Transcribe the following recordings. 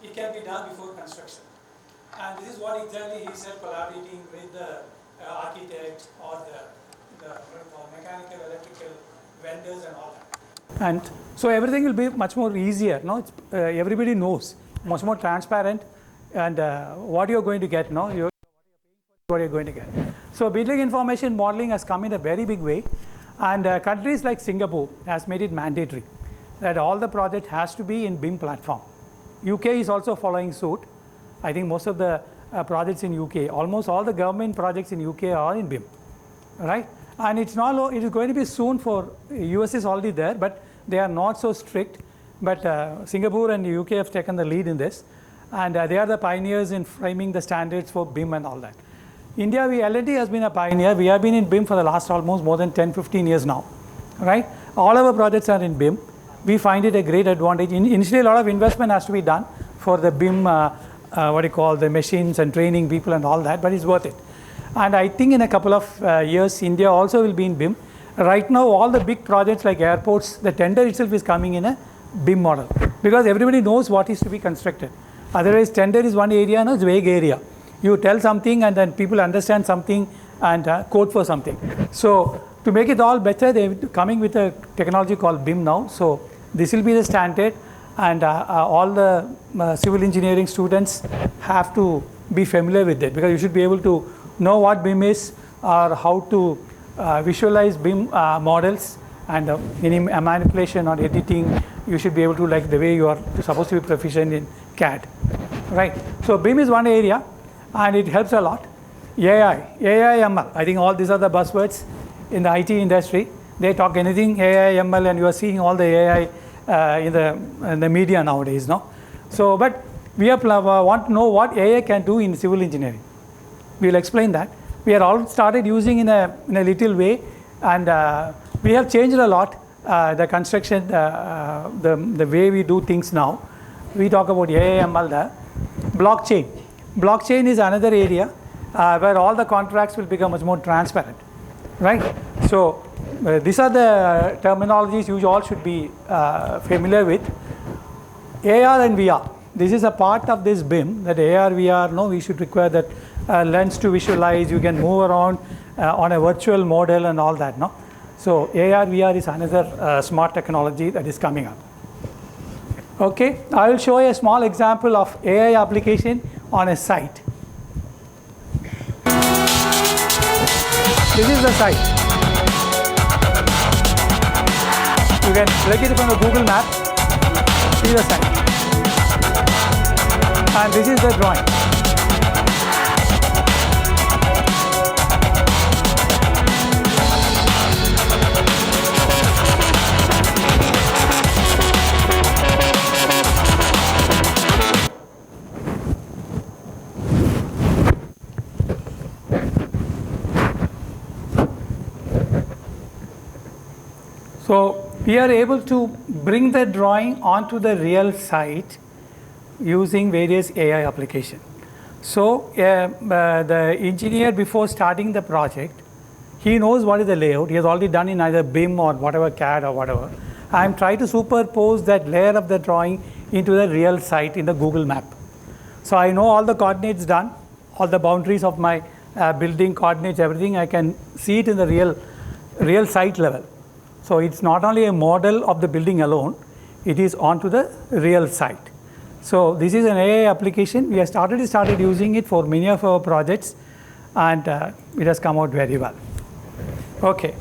it can be done before construction. And this is what exactly he said, collaborating with the architect or the mechanical, electrical vendors and all that. And so everything will be much more easier. No, everybody knows, much more transparent, and what you're going to get. No, what you're going to get. So building information modeling has come in a very big way, and countries like Singapore has made it mandatory that all the project has to be in BIM platform. UK is also following suit. I think most of the projects in UK, almost all the government projects in UK are in BIM, right? And it is going to be soon for US is already there, but they are not so strict. But Singapore and UK have taken the lead in this, and they are the pioneers in framing the standards for BIM and all that. India, L&T has been a pioneer. We have been in BIM for the last almost more than 10-15 years now, right? All our projects are in BIM. We find it a great advantage. Initially, a lot of investment has to be done for the BIM, the machines and training people and all that, but it's worth it. And I think in a couple of years, India also will be in BIM. Right now, all the big projects like airports, the tender itself is coming in a BIM model because everybody knows what is to be constructed. Otherwise, tender is one area, no, it's a vague area. You tell something and then people understand something and code for something. So to make it all better, they're coming with a technology called BIM now. So this will be the standard, and all the civil engineering students have to be familiar with it because you should be able to know what BIM is or how to visualize BIM models, and any manipulation or editing, you should be able to, like the way you are supposed to be proficient in CAD, right? So BIM is one area, and it helps a lot. AI, ML, I think all these are the buzzwords in the IT industry. They talk anything AI, ML, and you are seeing all the AI in the media nowadays, no? So, but we want to know what AI can do in civil engineering. We will explain that. We are all started using in a little way, and we have changed a lot the construction, the way we do things now. We talk about AI, ML, blockchain. Blockchain is another area where all the contracts will become much more transparent, right? So these are the terminologies you all should be familiar with. AR and VR. This is a part of this BIM, that AR, VR, no, we should require that lens to visualize, you can move around on a virtual model and all that, no? So AR, VR is another smart technology that is coming up. Okay, I will show you a small example of AI application on a site. This is the site. You can click it from the Google map, see the site. And this is the drawing. So we are able to bring the drawing onto the real site using various AI application. So the engineer, before starting the project, he knows what is the layout. He has already done in either BIM or whatever, CAD or whatever. I am trying to superpose that layer of the drawing into the real site in the Google map. So I know all the coordinates done, all the boundaries of my building coordinates, everything. I can see it in the real site level. So it's not only a model of the building alone, it is onto the real site. So this is an AI application. We have started using it for many of our projects, and it has come out very well. Okay,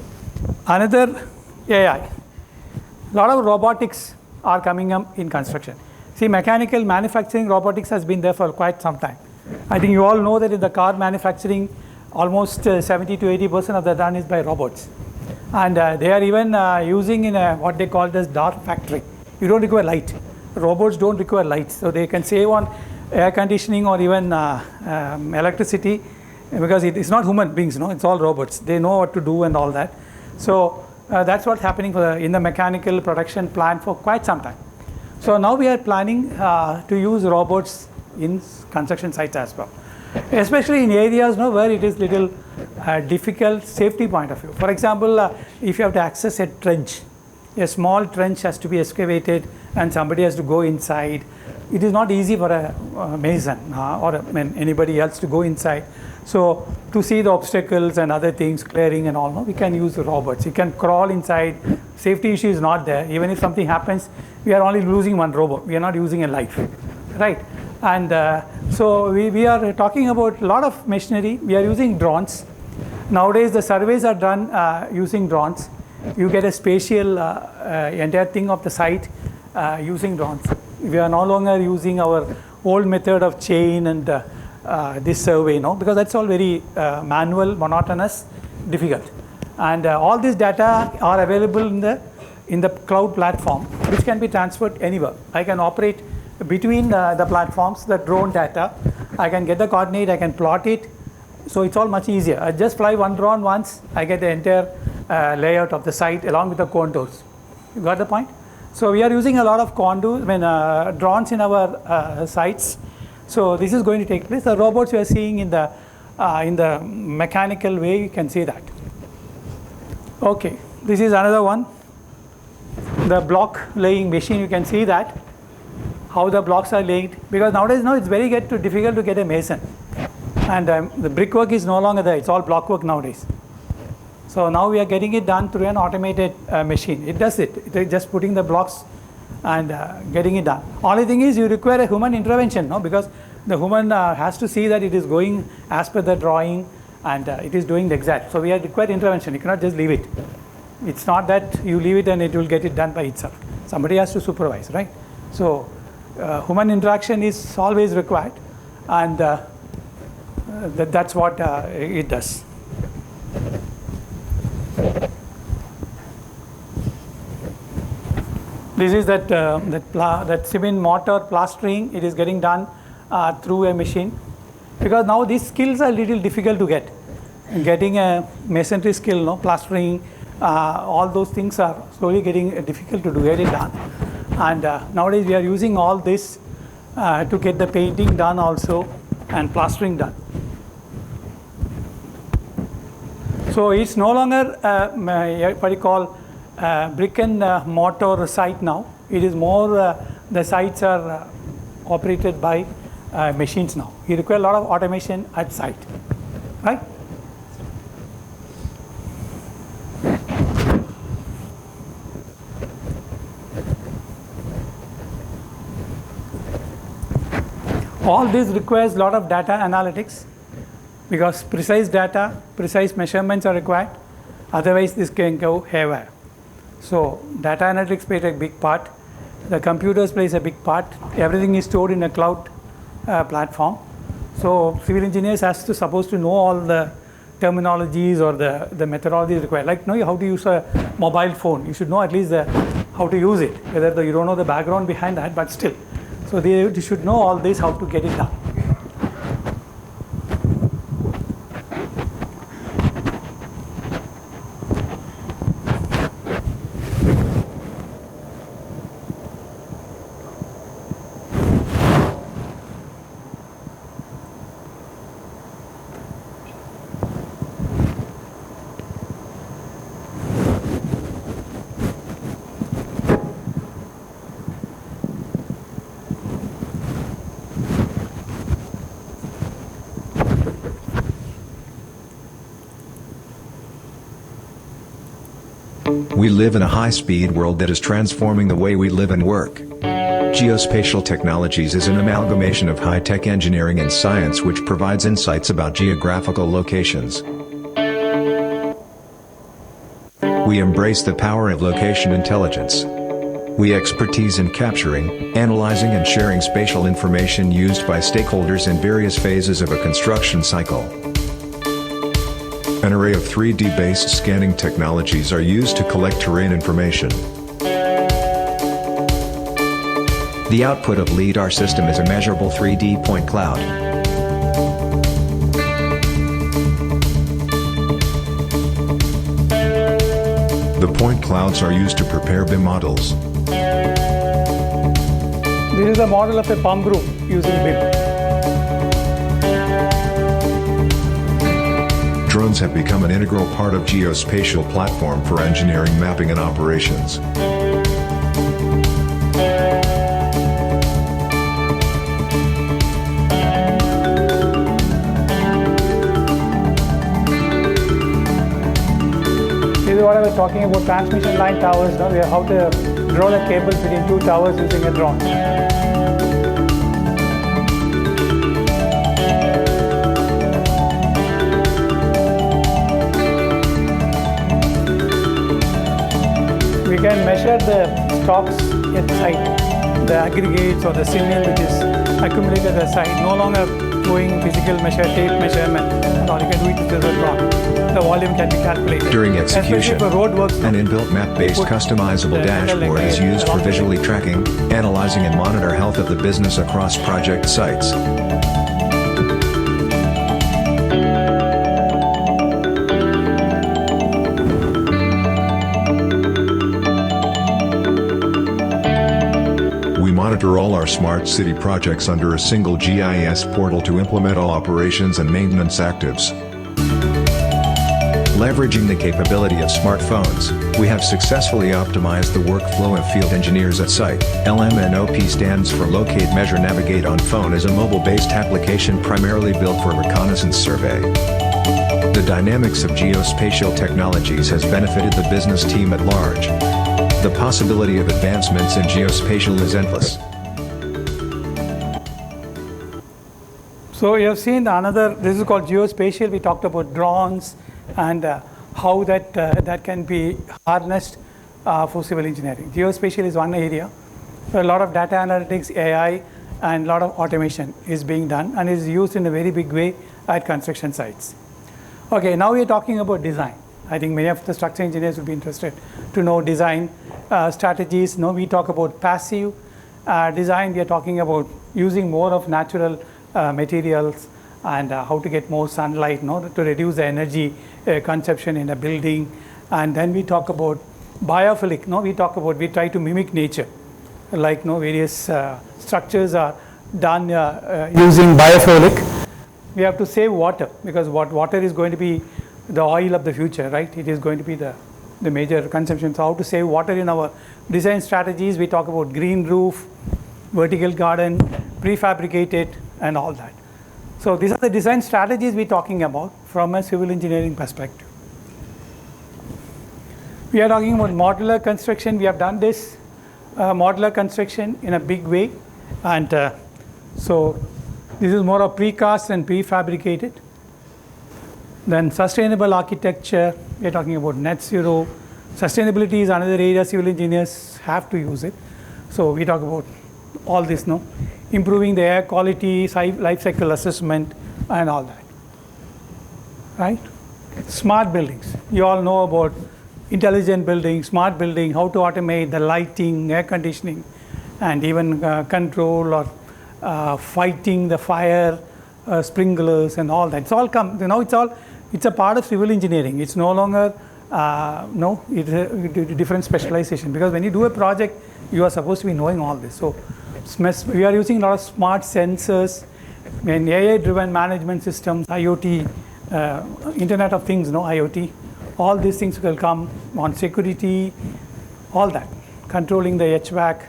another AI. A lot of robotics are coming up in construction. See, mechanical manufacturing robotics has been there for quite some time. I think you all know that in the car manufacturing, almost 70 to 80% of that done is by robots. And they are even using in what they call as dark factory. You don't require light. Robots don't require light, so they can save on air conditioning or even electricity, because it's not human beings, no, it's all robots. They know what to do and all that. So that's what's happening in the mechanical production plant for quite some time. So now we are planning to use robots in construction sites as well, especially in areas where it is little difficult safety point of view. For example, if you have to access a trench, a small trench has to be excavated and somebody has to go inside. it is not easy for a mason or anybody else to go inside. So to see the obstacles and other things, clearing and all, no, we can use the robots. You can crawl inside. Safety issue is not there. Even if something happens, we are only losing one robot. We are not using a life, right? And so we are talking about a lot of machinery. We are using drones. Nowadays, the surveys are done using drones. You get a spatial entire thing of the site using drones. We are no longer using our old method of chain and this survey, no, because that's all very manual, monotonous, difficult. And all this data are available in the cloud platform, which can be transferred anywhere. I can operate between the platforms, the drone data. I can get the coordinate, I can plot it. So it's all much easier. I just fly one drone once, I get the entire layout of the site along with the contours. You got the point? So we are using a lot of drones in our sites. So this is going to take place. The robots you are seeing in the mechanical way, you can see that. Okay, this is another one. The block laying machine, you can see that, how the blocks are laid. Because nowadays, it's very difficult to get a mason. And the brickwork is no longer there. It's all block work nowadays. So now we are getting it done through an automated machine. It does it. It is just putting the blocks and getting it done. Only thing is you require a human intervention, no? Because the human has to see that it is going as per the drawing and it is doing the exact. So we require intervention. You cannot just leave it. It's not that you leave it and it will get it done by itself. Somebody has to supervise, right? So human interaction is always required, and that's what it does. This is that cement mortar plastering. It is getting done through a machine, because now these skills are a little difficult to get. Getting a masonry skill, no, plastering, all those things are slowly getting difficult to get it done. And nowadays we are using all this to get the painting done also and plastering done. So it's no longer what you call brick and mortar site now. It is more the sites are operated by machines now. You require a lot of automation at site, right? All this requires a lot of data analytics, because precise data, precise measurements are required. Otherwise, this can go haywire. So data analytics plays a big part. The computers plays a big part. Everything is stored in a cloud platform. So civil engineers supposed to know all the terminologies or the methodologies required. Like know how to use a mobile phone. You should know at least how to use it. Whether you don't know the background behind that, but still. So they should know all this, how to get it done. We live in a high-speed world that is transforming the way we live and work. Geospatial technologies is an amalgamation of high-tech engineering and science which provides insights about geographical locations. We embrace the power of location intelligence. We expertise in capturing, analyzing and sharing spatial information used by stakeholders in various phases of a construction cycle. An array of 3D-based scanning technologies are used to collect terrain information. The output of LiDAR system is a measurable 3D point cloud. The point clouds are used to prepare BIM models. This is a model of a pump room using BIM. Drones have become an integral part of geospatial platform for engineering, mapping and operations. was talking about transmission line towers. Now we have how to draw the cable between two towers using a drone. We can measure the stocks at site, the aggregates or the cement which is accumulated at the site, no longer doing physical tape measurement, or you can do it with the drone. The volume can be calculated. During execution, for road works, an inbuilt map-based customizable dashboard is used for visually tracking, analyzing and monitor health of the business across project sites. We monitor all our smart city projects under a single GIS portal to implement all operations and maintenance actives. Leveraging the capability of smartphones, we have successfully optimized the workflow of field engineers at site. LMNOP stands for Locate, Measure, Navigate on Phone, is a mobile-based application primarily built for reconnaissance survey. The dynamics of geospatial technologies has benefited the business team at large. The possibility of advancements in geospatial is endless. So you have seen this is called geospatial. We talked about drones and how that can be harnessed for civil engineering. Geospatial is one area where a lot of data analytics, AI, and a lot of automation is being done and is used in a very big way at construction sites. Okay, now we are talking about design. I think many of the structural engineers will be interested to know design strategies. Now we talk about passive design. We are talking about using more of natural materials and how to get more sunlight, to reduce the energy consumption in a building. And then we talk about biophilic. We try to mimic nature, like various structures are done using biophilic. We have to save water because water is going to be the oil of the future, right? It is going to be the major consumption. So how to save water in our design strategies? We talk about green roof, vertical garden, prefabricated, and all that. So these are the design strategies we're talking about from a civil engineering perspective. We are talking about modular construction. We have done this modular construction in a big way. And so this is more of precast and prefabricated. Then sustainable architecture, we are talking about net zero. Sustainability is another area civil engineers have to use it. So we talk about all this, improving the air quality, life cycle assessment, and all that, right? Smart buildings. You all know about intelligent building, smart building, how to automate the lighting, air conditioning, and even control or fighting the fire, sprinklers, and all that. It's all it's a part of civil engineering. It's no longer it's a different specialization, because when you do a project, you are supposed to be knowing all this. So we are using a lot of smart sensors and AI-driven management systems, IoT, Internet of Things, IoT. All these things will come on security, all that, controlling the HVAC.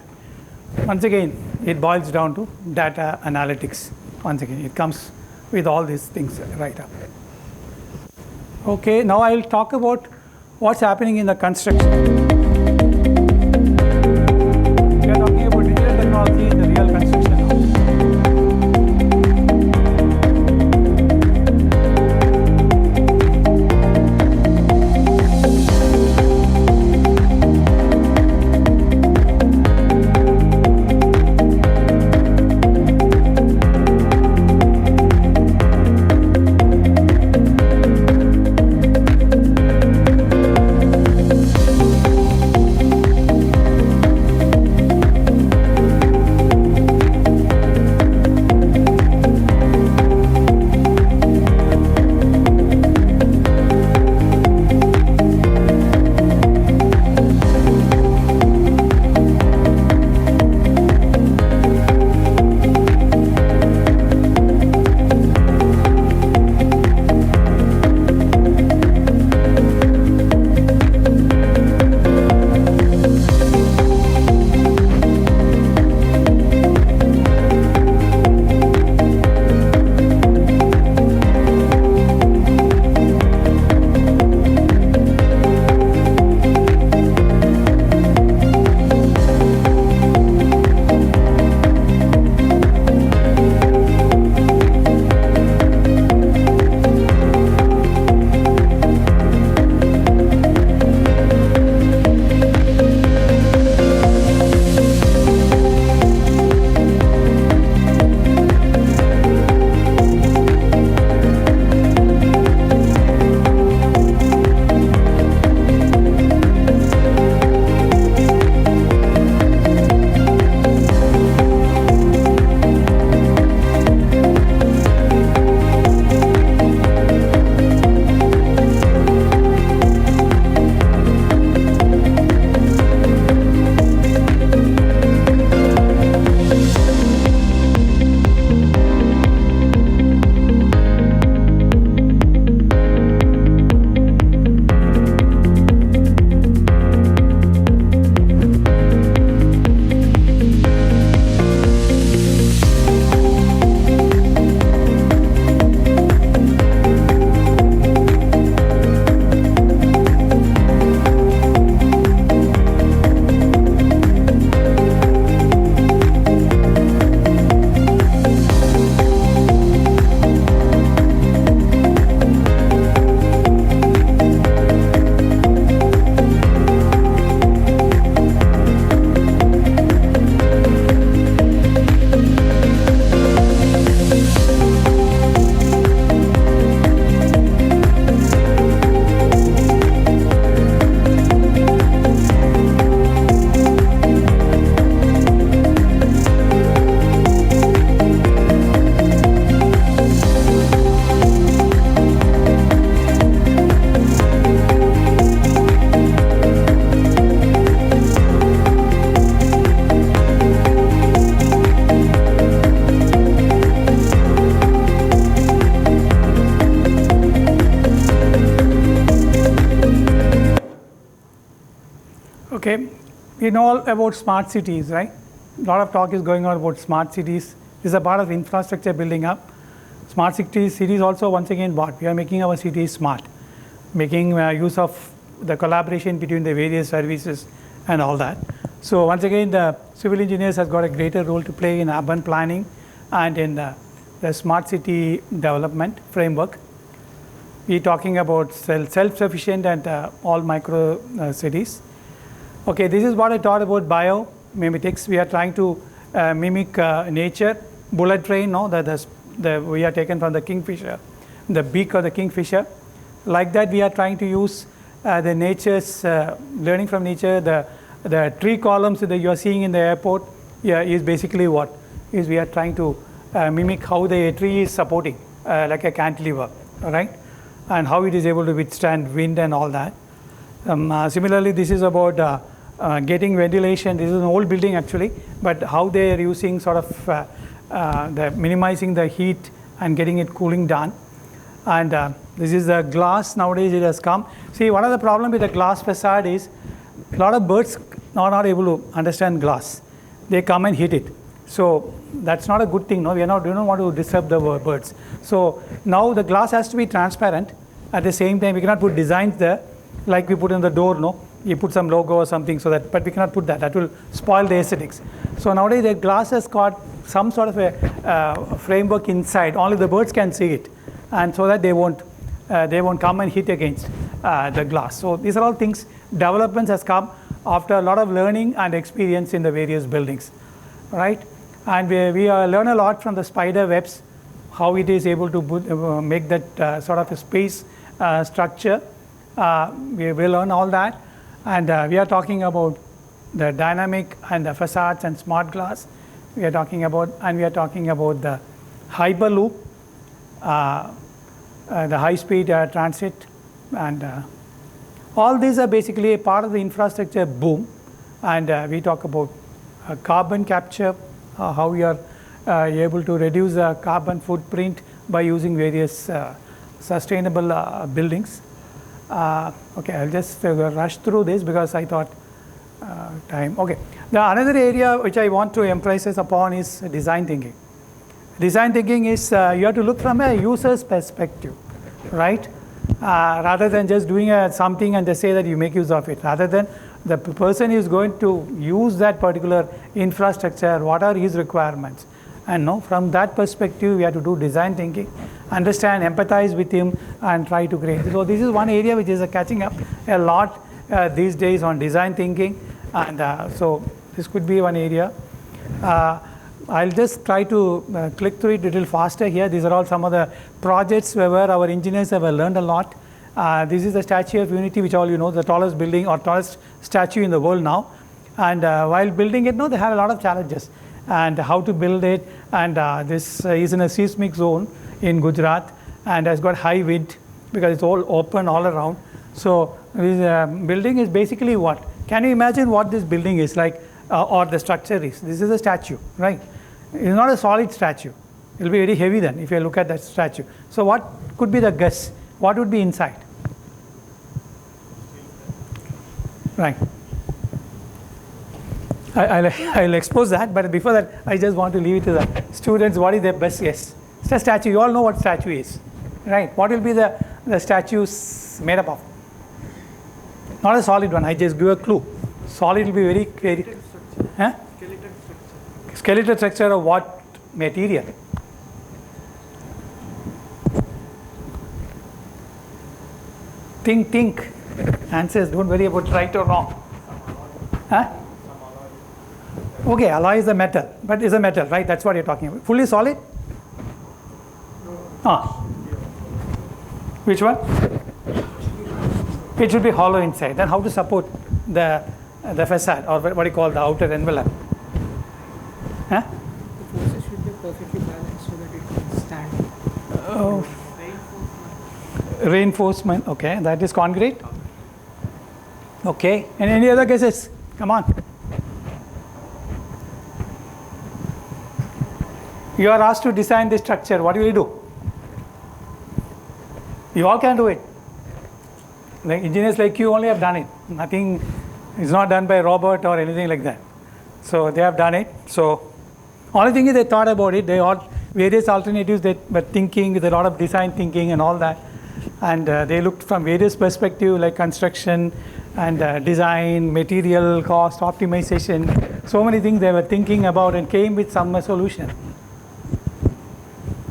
Once again, it boils down to data analytics. Once again, it comes with all these things right up. Okay, now I'll talk about what's happening in the construction. We are talking about digital technology in the real construction now. Okay, we know all about smart cities, right? A lot of talk is going on about smart cities. This is a part of infrastructure building up. Smart cities also once again what? We are making our cities smart, making use of the collaboration between the various services and all that. So once again, the civil engineers has got a greater role to play in urban planning and in the smart city development framework. We're talking about self-sufficient and all micro cities. Okay, this is what I taught about biomimetics. We are trying to mimic nature. Bullet train, no, we are taken from the kingfisher, the beak of the kingfisher. Like that, we are trying to use the nature's learning from nature. The tree columns that you are seeing in the airport is basically what is we are trying to mimic how the tree is supporting like a cantilever, all right, and how it is able to withstand wind and all that. Similarly, this is about getting ventilation. This is an old building actually, but how they are using sort of minimizing the heat and getting it cooling down. And this is the glass. Nowadays it has come. See, one of the problem with the glass facade is a lot of birds are not able to understand glass. They come and hit it. So that's not a good thing. No, we don't want to disturb the birds. So now the glass has to be transparent. At the same time, we cannot put designs there like we put in the door. No, you put some logo or something so that, but we cannot put that. That will spoil the aesthetics. So nowadays the glass has got some sort of a framework inside. Only the birds can see it, and so that they won't come and hit against the glass. So these are all things. Developments has come after a lot of learning and experience in the various buildings, right? And we learn a lot from the spider webs, how it is able to make that sort of a space structure. We will learn all that, and we are talking about the dynamic and the facades and smart glass. We are talking about, and we are talking about the hyperloop, the high-speed transit, and all these are basically a part of the infrastructure boom. And we talk about carbon capture, how we are able to reduce the carbon footprint by using various sustainable buildings. Okay, I'll just rush through this because I thought time. Okay, the another area which I want to emphasize upon is design thinking. Design thinking is you have to look from a user's perspective, right? Rather than just doing something and just say that you make use of it. Rather than the person is going to use that particular infrastructure, what are his requirements? And no, from that perspective, we have to do design thinking, understand, empathize with him, and try to create. So this is one area which is catching up a lot these days on design thinking, and so this could be one area. I'll just try to click through it a little faster here. These are all some of the projects where our engineers have learned a lot. This is the Statue of Unity, which all you know, the tallest building or tallest statue in the world now. And while building it, no, they have a lot of challenges and how to build it. And this is in a seismic zone in Gujarat and has got high wind because it's all open all around. So this building is basically what? Can you imagine what this building is like or the structure is? This is a statue, right? It's not a solid statue. It will be very heavy then if you look at that statue. So what could be the guess? What would be inside? Right. I'll expose that, but before that, I just want to leave it to the students. What is their best guess? It's a statue. You all know what statue is, right? What will be the statues made up of? Not a solid one. I just give a clue. Solid will be very clear. Huh? Skeletal structure of what material? Think. Answers. Don't worry about right or wrong. Huh? Okay, alloy is a metal, but it's a metal, right? That's what you're talking about. Fully solid? Which one? It should be hollow inside. Then how to support the facade or what do you call the outer envelope? Huh? The forces should be perfectly balanced so that it can stand. Reinforcement. Okay, that is concrete. Okay, and any other guesses? Come on. You are asked to design the structure. What will you do? You all can do it. Like engineers like you only have done it. Nothing It's not done by a robot or anything like that. So they have done it. So only thing is they thought about it. They all various alternatives they were thinking with a lot of design thinking and all that. And they looked from various perspectives like construction and design, material cost, optimization, so many things they were thinking about and came with some solution.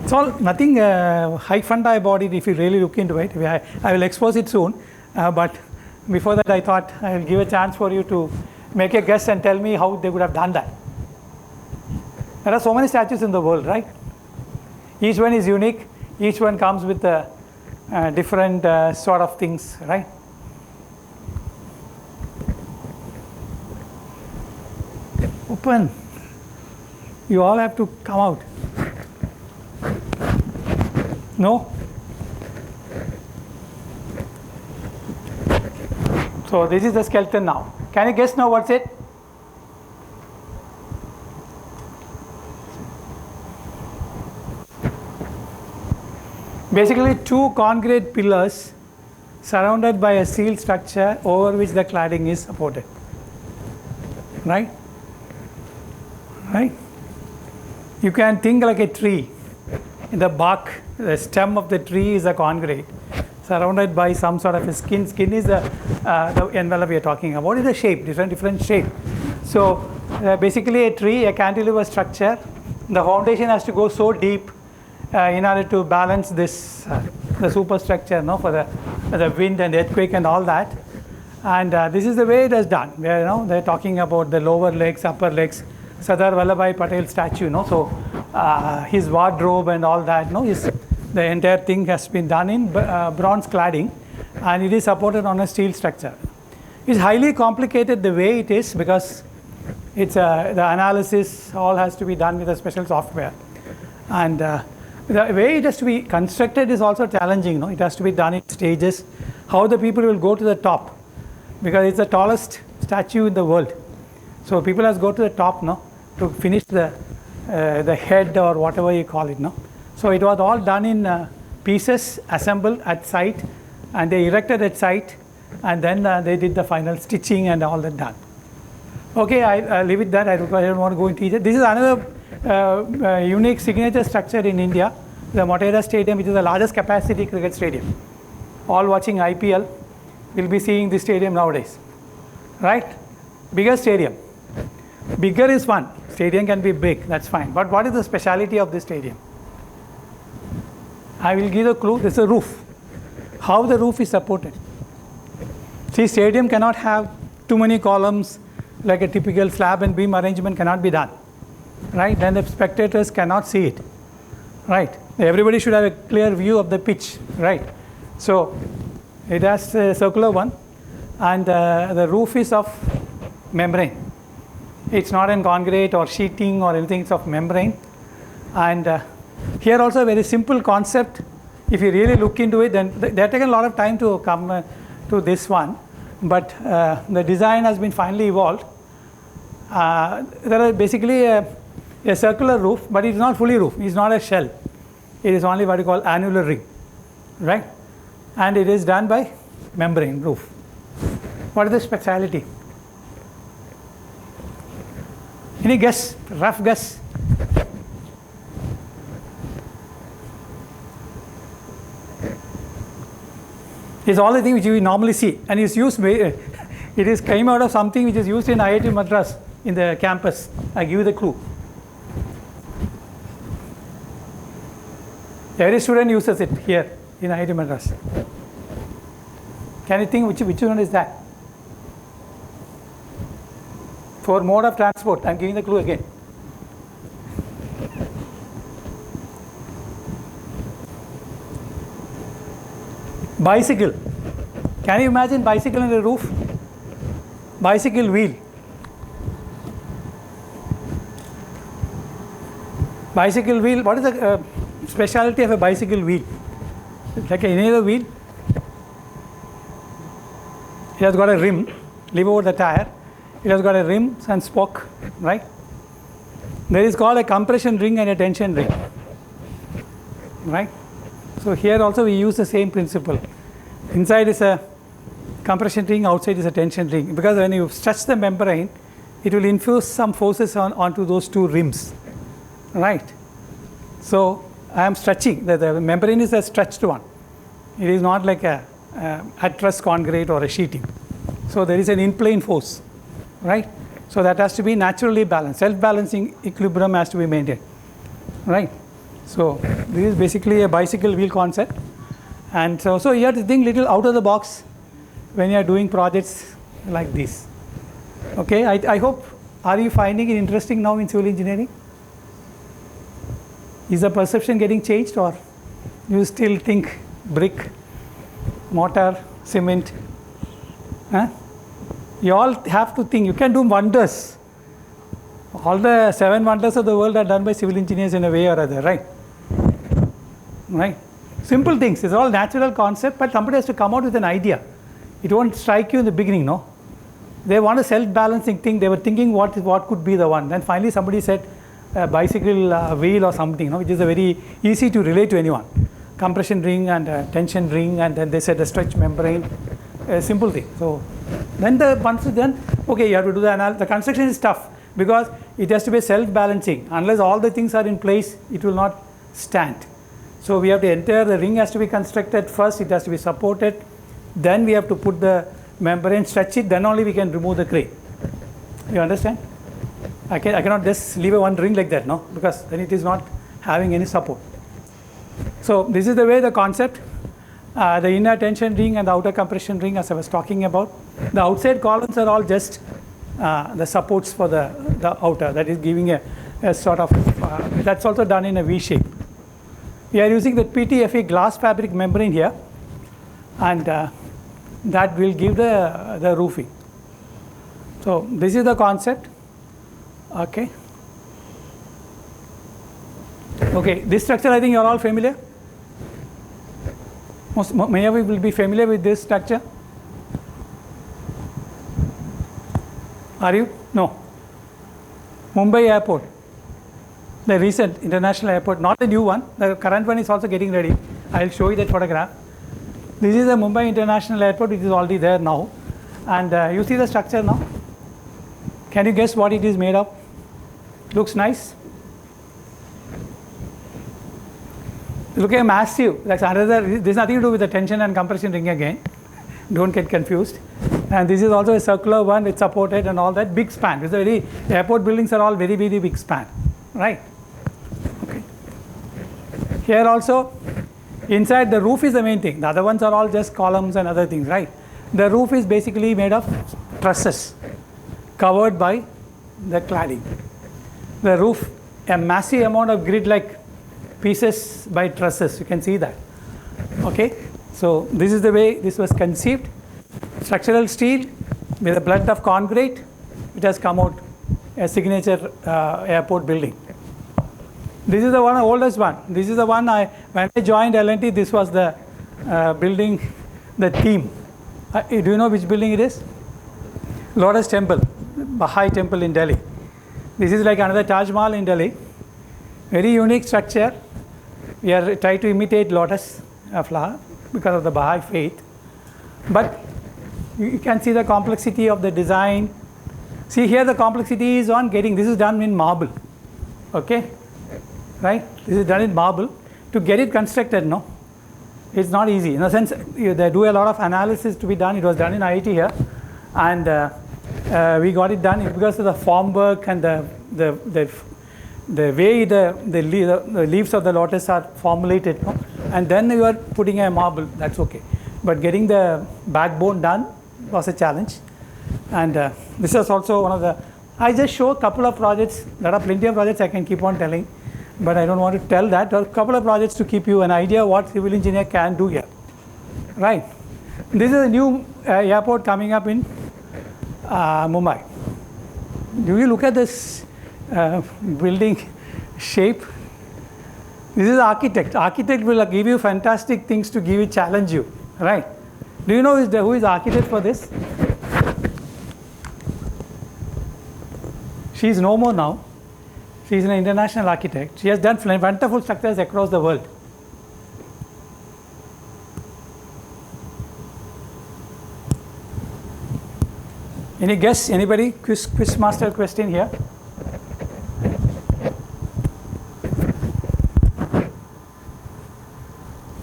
It's all nothing high funda about it if you really look into it. I will expose it soon, but before that I thought I will give a chance for you to make a guess and tell me how they would have done that. There are so many statues in the world, right? Each one is unique. Each one comes with different sort of things, right? Open. You all have to come out. No? So this is the skeleton now. Can you guess now what's it? Basically two concrete pillars surrounded by a steel structure over which the cladding is supported. Right? Right? You can think like a tree. In the bark, the stem of the tree is a concrete surrounded by some sort of a skin. Skin is the envelope we are talking about. What is the shape? Different shape. So basically a tree, a cantilever structure, the foundation has to go so deep in order to balance this the superstructure, no, for the wind and earthquake and all that. And this is the way it is done. They're talking about the lower legs, upper legs. Sardar Vallabhbhai Patel statue, no? So his wardrobe and all that, no? The entire thing has been done in bronze cladding, and it is supported on a steel structure. It's highly complicated the way it is because it's the analysis all has to be done with a special software, and the way it has to be constructed is also challenging. No, it has to be done in stages. How the people will go to the top, because it's the tallest statue in the world. So people has to go to the top, no, to finish the head or whatever you call it, no. So it was all done in pieces, assembled at site, and they erected at site, and then they did the final stitching and all that done. Okay, I leave it there. I don't want to go into detail. This is another unique signature structure in India, the Motera Stadium, which is the largest capacity cricket stadium. All watching IPL will be seeing this stadium nowadays, right? Bigger stadium. Bigger is fun. Stadium can be big, that's fine. But what is the speciality of this stadium? I will give a clue. This is a roof. How the roof is supported. See, stadium cannot have too many columns like a typical slab and beam arrangement cannot be done. Right? Then the spectators cannot see it. Right? Everybody should have a clear view of the pitch. Right? So it has a circular one, and the roof is of membrane. It's not in concrete or sheeting or anything, it's of membrane. And here also a very simple concept. If you really look into it, then they have taken a lot of time to come to this one. But the design has been finally evolved. There is basically a circular roof, but it's not fully roof. It's not a shell. It is only what you call annular ring, right? And it is done by membrane roof. What is the speciality? Any guess? Rough guess? It's all the things which we normally see, and it's used. It is came out of something which is used in IIT Madras in the campus. I give you the clue. Every student uses it here in IIT Madras. Can you think which one is that? For mode of transport, I am giving the clue again. Bicycle. Can you imagine bicycle on the roof? Bicycle wheel. Bicycle wheel. What is the speciality of a bicycle wheel? Like any other wheel. It has got a rim, leave over the tire. It has got a rim and spoke, right? There is called a compression ring and a tension ring, right? So here also we use the same principle. Inside is a compression ring, outside is a tension ring, because when you stretch the membrane, it will infuse some forces onto those two rims, right? So I am stretching, the membrane is a stretched one. It is not like a at-rest concrete or a sheeting. So there is an in-plane force, right? So that has to be naturally balanced. Self-balancing equilibrium has to be maintained, right? So this is basically a bicycle wheel concept. And so you have to think little out of the box when you are doing projects like this. Okay, I hope, are you finding it interesting now in civil engineering? Is the perception getting changed, or you still think brick, mortar, cement? Huh? You all have to think, you can do wonders. All the 7 wonders of the world are done by civil engineers in a way or other, right? Right? Simple things, it's all natural concept, but somebody has to come out with an idea. It won't strike you in the beginning, no? They want a self-balancing thing, they were thinking what could be the one. Then finally somebody said a bicycle wheel or something, no? Which is a very easy to relate to anyone. Compression ring and a tension ring, and then they said a stretch membrane, a simple thing. So then once it's done, okay, you have to do the analysis. The construction is tough because it has to be self-balancing. Unless all the things are in place, it will not stand. So we have to enter, the ring has to be constructed first, it has to be supported. Then we have to put the membrane, stretch it, then only we can remove the crane. You understand? I cannot just leave one ring like that, no? Because then it is not having any support. So this is the way the concept, the inner tension ring and the outer compression ring, as I was talking about. The outside columns are all just the supports for the outer, that is giving a sort of, that's also done in a V shape. We are using the PTFE glass fabric membrane here, and that will give the roofing. So this is the concept. Okay. Okay, this structure I think you are all familiar. Many of you will be familiar with this structure. Are you? No. Mumbai Airport, the recent international airport, not the new one. The current one is also getting ready. I will show you that photograph. This is the Mumbai International Airport. It is already there now. And you see the structure now? Can you guess what it is made of? Looks nice. Look at massive. That's another. There's nothing to do with the tension and compression ring again. Don't get confused. And this is also a circular one. It's supported and all that. Big span. It's a very, airport buildings are all very, very big span. Right? Okay. Here also, inside the roof is the main thing. The other ones are all just columns and other things, right? The roof is basically made of trusses covered by the cladding. The roof, a massive amount of grid-like pieces by trusses. You can see that. Okay. So this is the way this was conceived. Structural steel with a blend of concrete. It has come out a signature airport building. This is the one, oldest one. This is the one when I joined L&T, this was the building, the theme. Do you know which building it is? Lotus Temple, Baha'i Temple in Delhi. This is like another Taj Mahal in Delhi. Very unique structure. We are trying to imitate lotus flower because of the Baha'i faith. But you can see the complexity of the design. See here the complexity is on getting, this is done in marble. Okay? Right? This is done in marble. To get it constructed, no? It's not easy. In a sense, they do a lot of analysis to be done. It was done in IIT here. And we got it done because of the form work and the way the leaves of the lotus are formulated. No? And then you are putting a marble, that's okay. But getting the backbone done was a challenge. And this is also one of the, I just show a couple of projects. There are plenty of projects I can keep on telling, but I don't want to tell that. There are a couple of projects to give you an idea what civil engineer can do here. Right. This is a new airport coming up in Mumbai. Do you look at this building shape? This is architect. Architect will give you fantastic things to give you, challenge you. Right. Do you know who is the architect for this? She is no more now. She is an international architect. She has done wonderful structures across the world. Any guess? Anybody? Quiz master question here?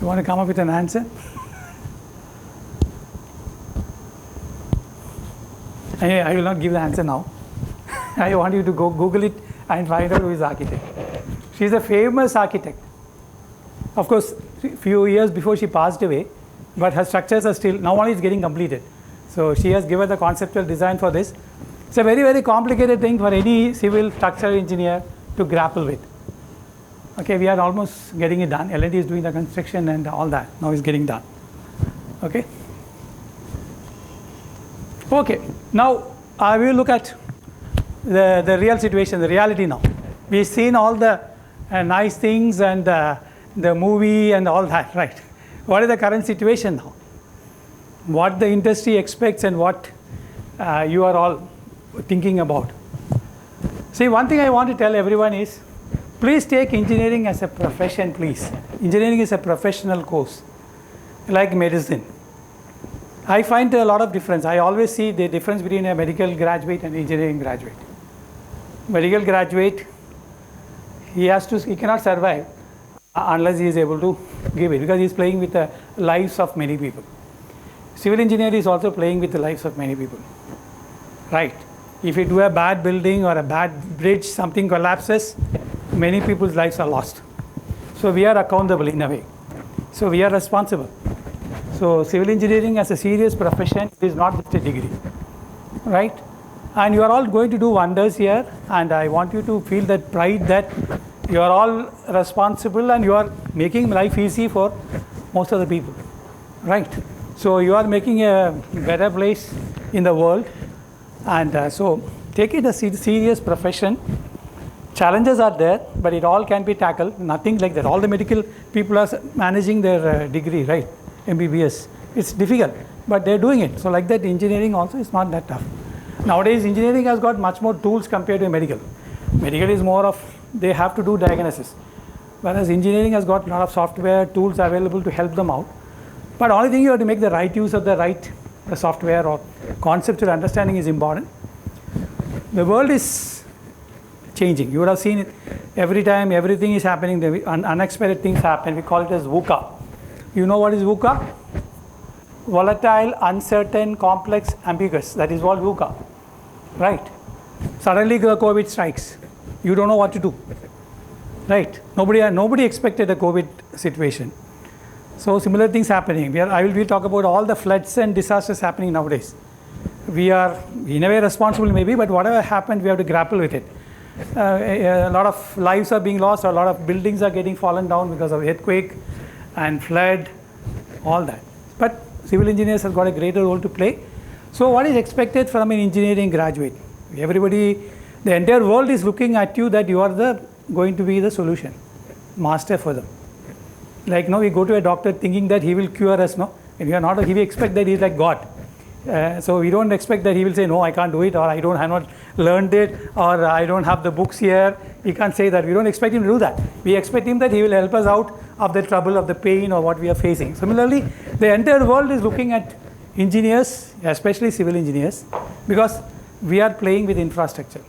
You want to come up with an answer? I will not give the answer now. I want you to go Google it and find out who is the architect. She is a famous architect. Of course, few years before she passed away, but her structures are still, now only it's getting completed. So she has given the conceptual design for this. It's a very, very complicated thing for any civil structural engineer to grapple with. Okay, we are almost getting it done. L&D is doing the construction and all that. Now it's getting done. Okay. Okay, now I will look at the real situation, the reality now. We've seen all the nice things and the movie and all that, right? What is the current situation now? What the industry expects and what you are all thinking about. See, one thing I want to tell everyone is, please take engineering as a profession, please. Engineering is a professional course, like medicine. I find a lot of difference. I always see the difference between a medical graduate and engineering graduate. Medical graduate, he cannot survive unless he is able to give it, because he is playing with the lives of many people. Civil engineer is also playing with the lives of many people, right? If you do a bad building or a bad bridge, something collapses, many people's lives are lost. So we are accountable in a way. So we are responsible. So civil engineering as a serious profession is not just a degree, right? And you are all going to do wonders here, and I want you to feel that pride that you are all responsible and you are making life easy for most of the people, right? So you are making a better place in the world, and so take it as a serious profession. Challenges are there, but it all can be tackled. Nothing like that. All the medical people are managing their degree, right? MBBS. It's difficult, but they're doing it. So like that, engineering also is not that tough. Nowadays, engineering has got much more tools compared to medical. Medical is more of, they have to do diagnosis. Whereas engineering has got a lot of software tools available to help them out. But only thing, you have to make the right use of the software, or conceptual understanding is important. The world is changing. You would have seen it every time, everything is happening, the unexpected things happen. We call it as VUCA. You know what is VUCA? Volatile, uncertain, complex, ambiguous. That is what VUCA, right? Suddenly the COVID strikes. You don't know what to do, right? Nobody expected a COVID situation. So similar things happening. I will talk about all the floods and disasters happening nowadays. We are in a way responsible maybe, but whatever happened, we have to grapple with it. A lot of lives are being lost, or a lot of buildings are getting fallen down because of earthquake and flood, all that. But civil engineers have got a greater role to play. So what is expected from an engineering graduate? Everybody, the entire world is looking at you that you are going to be the solution, master for them. Like we go to a doctor thinking that he will cure us, no? And we are not, we expect that he is like God. So we don't expect that he will say, no, I can't do it, or I have not learned it, or I don't have the books here. He can't say that. We don't expect him to do that. We expect him that he will help us out of the trouble, of the pain, or what we are facing. Similarly, the entire world is looking at engineers, especially civil engineers, because we are playing with infrastructure.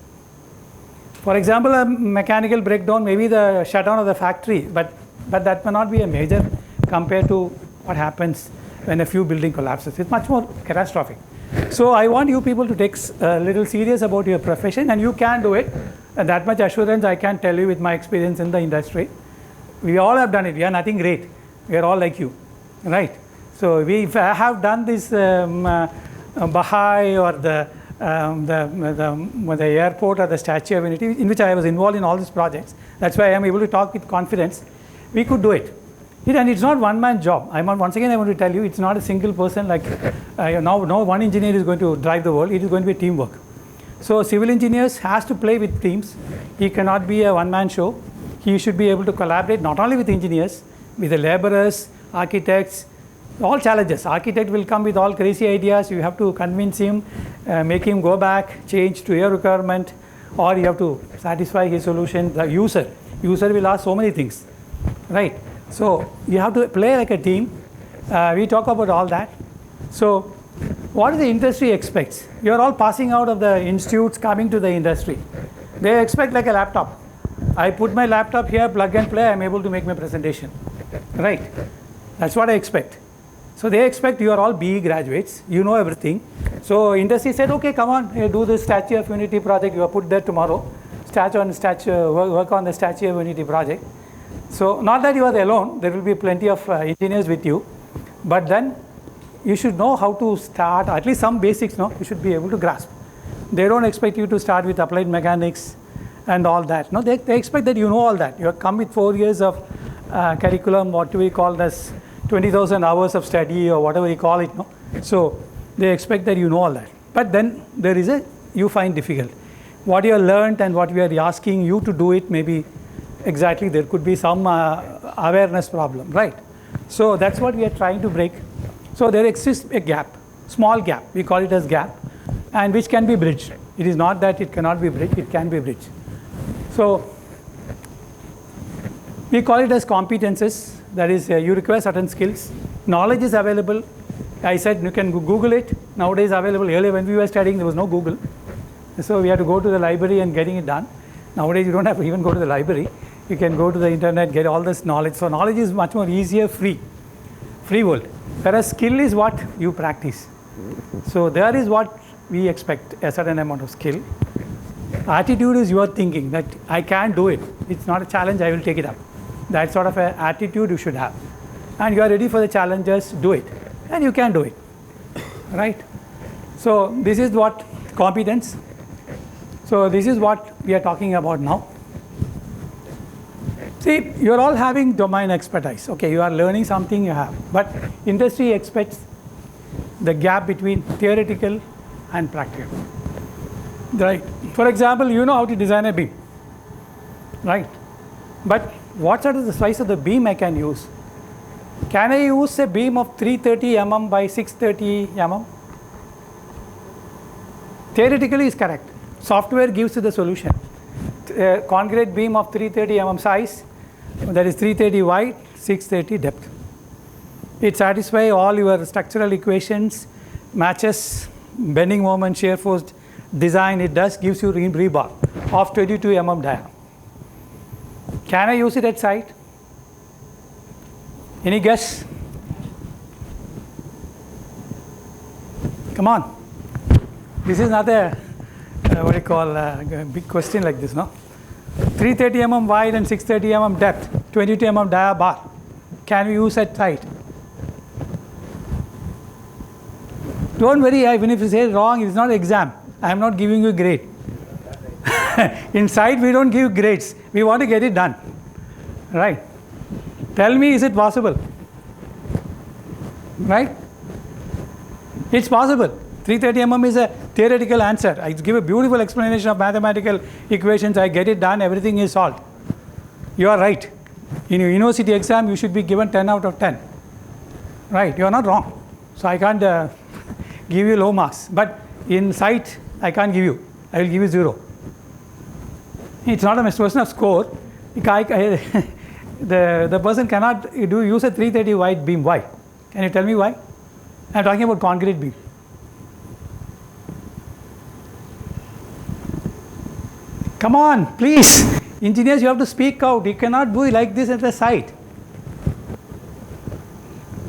For example, a mechanical breakdown, maybe the shutdown of the factory, but that may not be a major compared to what happens when a few building collapses. It's much more catastrophic. So I want you people to take a little serious about your profession, and you can do it. And that much assurance I can tell you with my experience in the industry. We all have done it. We are nothing great. We are all like you, right? So we have done this Baha'i or the airport or the Statue of Unity, in which I was involved in all these projects. That's why I am able to talk with confidence. We could do it. And it's not one-man job. Once again, I want to tell you, it's not a single person like, no one engineer is going to drive the world. It is going to be teamwork. So civil engineers has to play with teams. He cannot be a one-man show. He should be able to collaborate not only with engineers, with the laborers, architects, all challenges. Architect will come with all crazy ideas. You have to convince him, make him go back, change to your requirement, or you have to satisfy his solution. The user will ask so many things, right? So you have to play like a team. We talk about all that. So what do the industry expects? You're all passing out of the institutes, coming to the industry. They expect like a laptop. I put my laptop here, plug and play, I'm able to make my presentation. Right? That's what I expect. So they expect you are all BE graduates, you know everything. So industry said, okay, come on, do this Statue of Unity project, you are put there tomorrow. Work on the Statue of Unity project. So not that you are alone, there will be plenty of engineers with you, but then you should know how to start, at least some basics, no? You should be able to grasp. They don't expect you to start with applied mechanics and all that. No, they expect that you know all that. You have come with 4 years of curriculum, what do we call this, 20,000 hours of study or whatever you call it. No? So they expect that you know all that. But then there is you find difficult. What you have learned and what we are asking you to do it, maybe exactly there could be some awareness problem, right? So that's what we are trying to break. So there exists a gap, small gap, we call it as gap, and which can be bridged. It is not that it cannot be bridged, it can be bridged. So we call it as competences, that is you require certain skills. Knowledge is available. I said you can Google it, nowadays available. Earlier when we were studying there was no Google. So we had to go to the library and getting it done. Nowadays you don't have to even go to the library. You can go to the internet, get all this knowledge. So knowledge is much more easier, free world. Whereas skill is what you practice. So there is what we expect, a certain amount of skill. Attitude is your thinking that I can't do it. It's not a challenge, I will take it up. That sort of an attitude you should have. And you are ready for the challenges, do it. And you can do it, right? So this is what competence. So this is what we are talking about now. See, you are all having domain expertise. Okay, you are learning something you have. But industry expects the gap between theoretical and practical. Right? For example, you know how to design a beam. Right? But what sort of the size of the beam I can use? Can I use a beam of 330 mm by 630 mm? Theoretically is correct. Software gives you the solution. Concrete beam of 330 mm size, that is 330 wide, 630 depth. It satisfies all your structural equations, matches bending moment, shear force design. It does, gives you rebar of 22 mm diameter. Can I use it at site? Any guess? Come on. This is not a what do you call a big question like this, no? 330 mm wide and 630 mm depth, 22 mm dia bar. Can we use at site? Don't worry, even if you say wrong, it's not exam. I am not giving you a grade. Inside we don't give grades. We want to get it done. Right? Tell me, is it possible? Right? It's possible. 330 mm is a theoretical answer. I give a beautiful explanation of mathematical equations. I get it done. Everything is solved. You are right. In your university exam, you should be given 10 out of 10. Right? You are not wrong. So I can't give you low marks. But in site, I can't give you. I will give you 0. It's not a question of score. The person cannot use a 330 wide beam. Why? Can you tell me why? I am talking about concrete beam. Come on, please. Engineers, you have to speak out. You cannot do it like this at the site.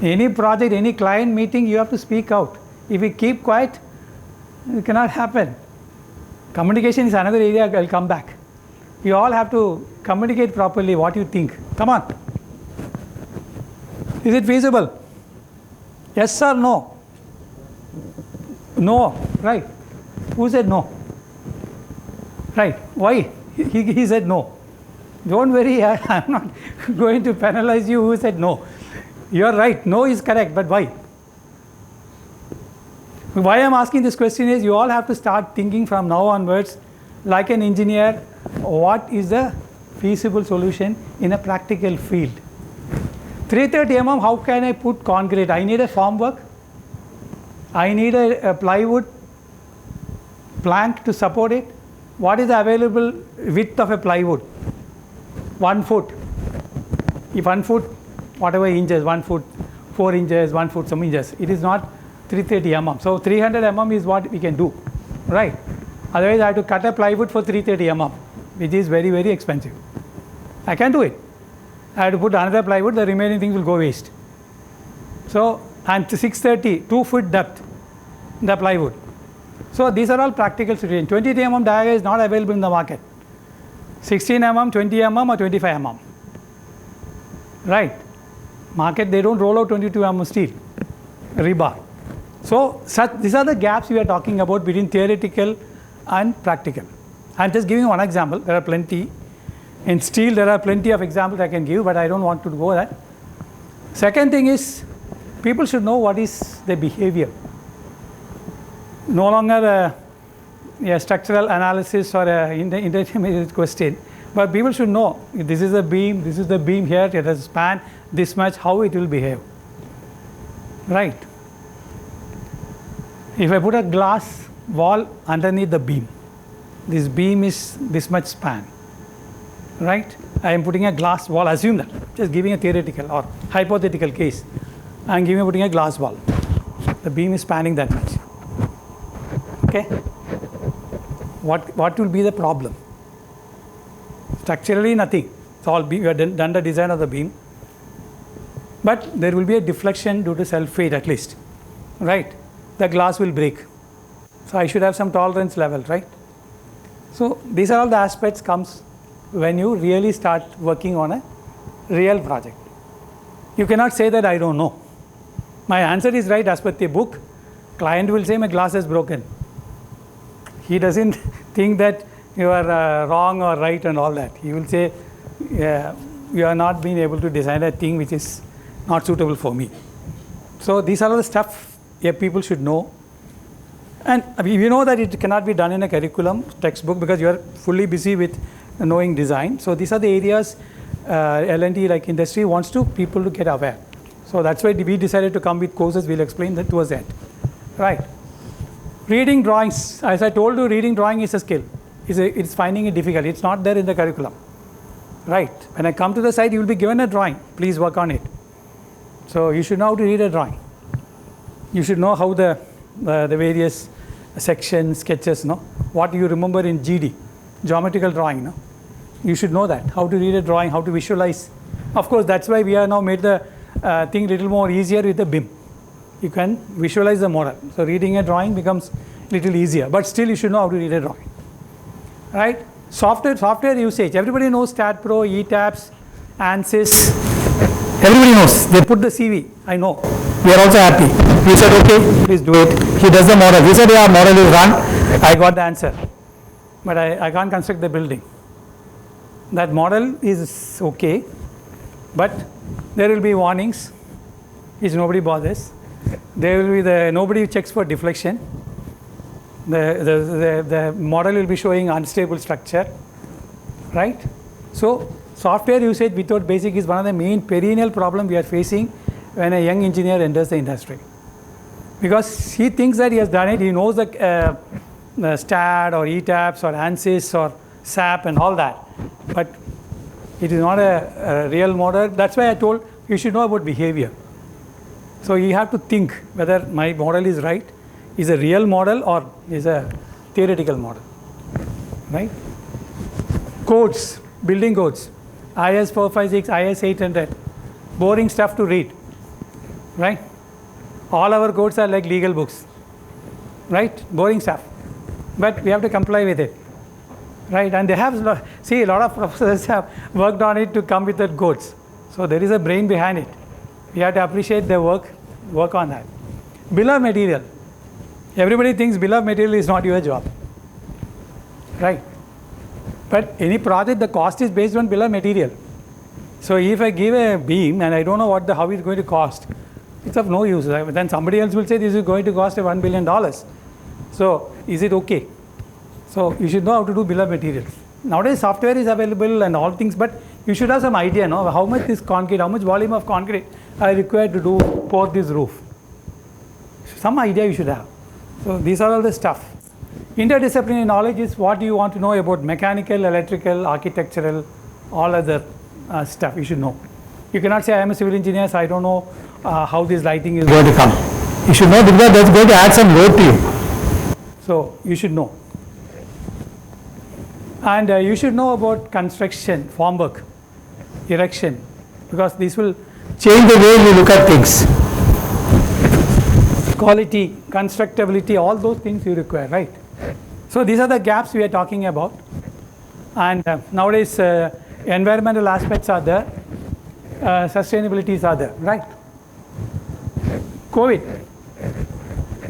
Any project, any client meeting, you have to speak out. If you keep quiet, it cannot happen. Communication is another area I will come back. You all have to communicate properly what you think. Come on. Is it feasible? Yes or no? No, right. Who said no? Right. Why? He said no. Don't worry, I am not going to penalize you who said no. You are right. No is correct, but why? Why I am asking this question is you all have to start thinking from now onwards like an engineer, what is the feasible solution in a practical field. 330 mm, how can I put concrete? I need a formwork. I need a plywood plank to support it. What is the available width of a plywood? 1 foot. If 1 foot, whatever inches, 1 foot, 4 inches, 1 foot, some inches. It is not 330 mm. So 300 mm is what we can do, right? Otherwise I have to cut a plywood for 330 mm, which is very, very expensive. I can do it. I have to put another plywood, the remaining things will go waste. So, and 630, 2 foot depth, the plywood. So these are all practical situations. 20 mm dia is not available in the market. 16 mm, 20 mm or 25 mm. Right? Market, they don't roll out 22 mm steel, rebar. So these are the gaps we are talking about between theoretical and practical. I am just giving one example. There are plenty. In steel, there are plenty of examples I can give, but I don't want to go there. Second thing is, people should know what is the behavior. No longer a structural analysis or an intermediate question, but people should know this is a beam, this is the beam here, it has a span this much, how it will behave. Right? If I put a glass wall underneath the beam, this beam is this much span. Right? I am putting a glass wall, assume that, just giving a theoretical or hypothetical case. I am putting a glass wall. The beam is spanning that much. Okay? What will be the problem? Structurally, nothing. It's all beam. We have done the design of the beam. But there will be a deflection due to self-weight at least. Right? The glass will break. So I should have some tolerance level, right? So these are all the aspects comes when you really start working on a real project. You cannot say that I don't know. My answer is right as per the book. Client will say my glass is broken. He doesn't think that you are wrong or right and all that. He will say, you are not being able to design a thing which is not suitable for me. So these are all the stuff people should know. And we know that it cannot be done in a curriculum textbook because you are fully busy with knowing design. So these are the areas L&T like industry wants people to get aware. So that's why we decided to come with courses. We'll explain that towards that. Right. Reading drawings. As I told you, reading drawing is a skill. It's finding it difficult. It's not there in the curriculum. Right. When I come to the site, you will be given a drawing. Please work on it. So you should know how to read a drawing. You should know how the various sections, sketches, what you remember in GD, geometrical drawing. You should know that, how to read a drawing, how to visualize. Of course, that's why we have now made the thing little more easier with the BIM. You can visualize the model. So reading a drawing becomes little easier, but still you should know how to read a drawing. Right? Software usage. Everybody knows StatPro, ETABS, ANSYS. Everybody knows. They put the CV. I know. We are also happy. We said, okay, please do it. He does the model. We said, yeah, model is run. I got the answer. But I can't construct the building. That model is okay, but there will be warnings, which nobody bothers. There will be nobody checks for deflection. The model will be showing unstable structure, right? So software usage without basic is one of the main perennial problems we are facing when a young engineer enters the industry. Because he thinks that he has done it, he knows the STAT or ETABS or ANSYS or SAP and all that, but it is not a real model. That's why I told you should know about behavior. So you have to think whether my model is right, is a real model or is a theoretical model, right? Codes, building codes, IS 456, IS 800, boring stuff to read, right? All our codes are like legal books, right? Boring stuff, but we have to comply with it, right? And they have, a lot of professors have worked on it to come with the codes. So there is a brain behind it. We have to appreciate their work on that. Bill of material. Everybody thinks bill of material is not your job, right? But any project, the cost is based on bill of material. So if I give a beam and I don't know how it's going to cost, it's of no use. Then somebody else will say this is going to cost $1 billion. So is it okay? So you should know how to do bill of materials. Nowadays software is available and all things, but you should have some idea, how much is concrete, how much volume of concrete I require to pour this roof. Some idea you should have. So these are all the stuff. Interdisciplinary knowledge is what you want to know about mechanical, electrical, architectural, all other stuff you should know. You cannot say I am a civil engineer, so I don't know how this lighting is going to come. You should know because that's going to add some load to you. So you should know. And you should know about construction, formwork, erection, because this will change the way you look at things. Quality, constructability, all those things you require, right? So these are the gaps we are talking about. And nowadays environmental aspects are there, sustainabilities are there, right? COVID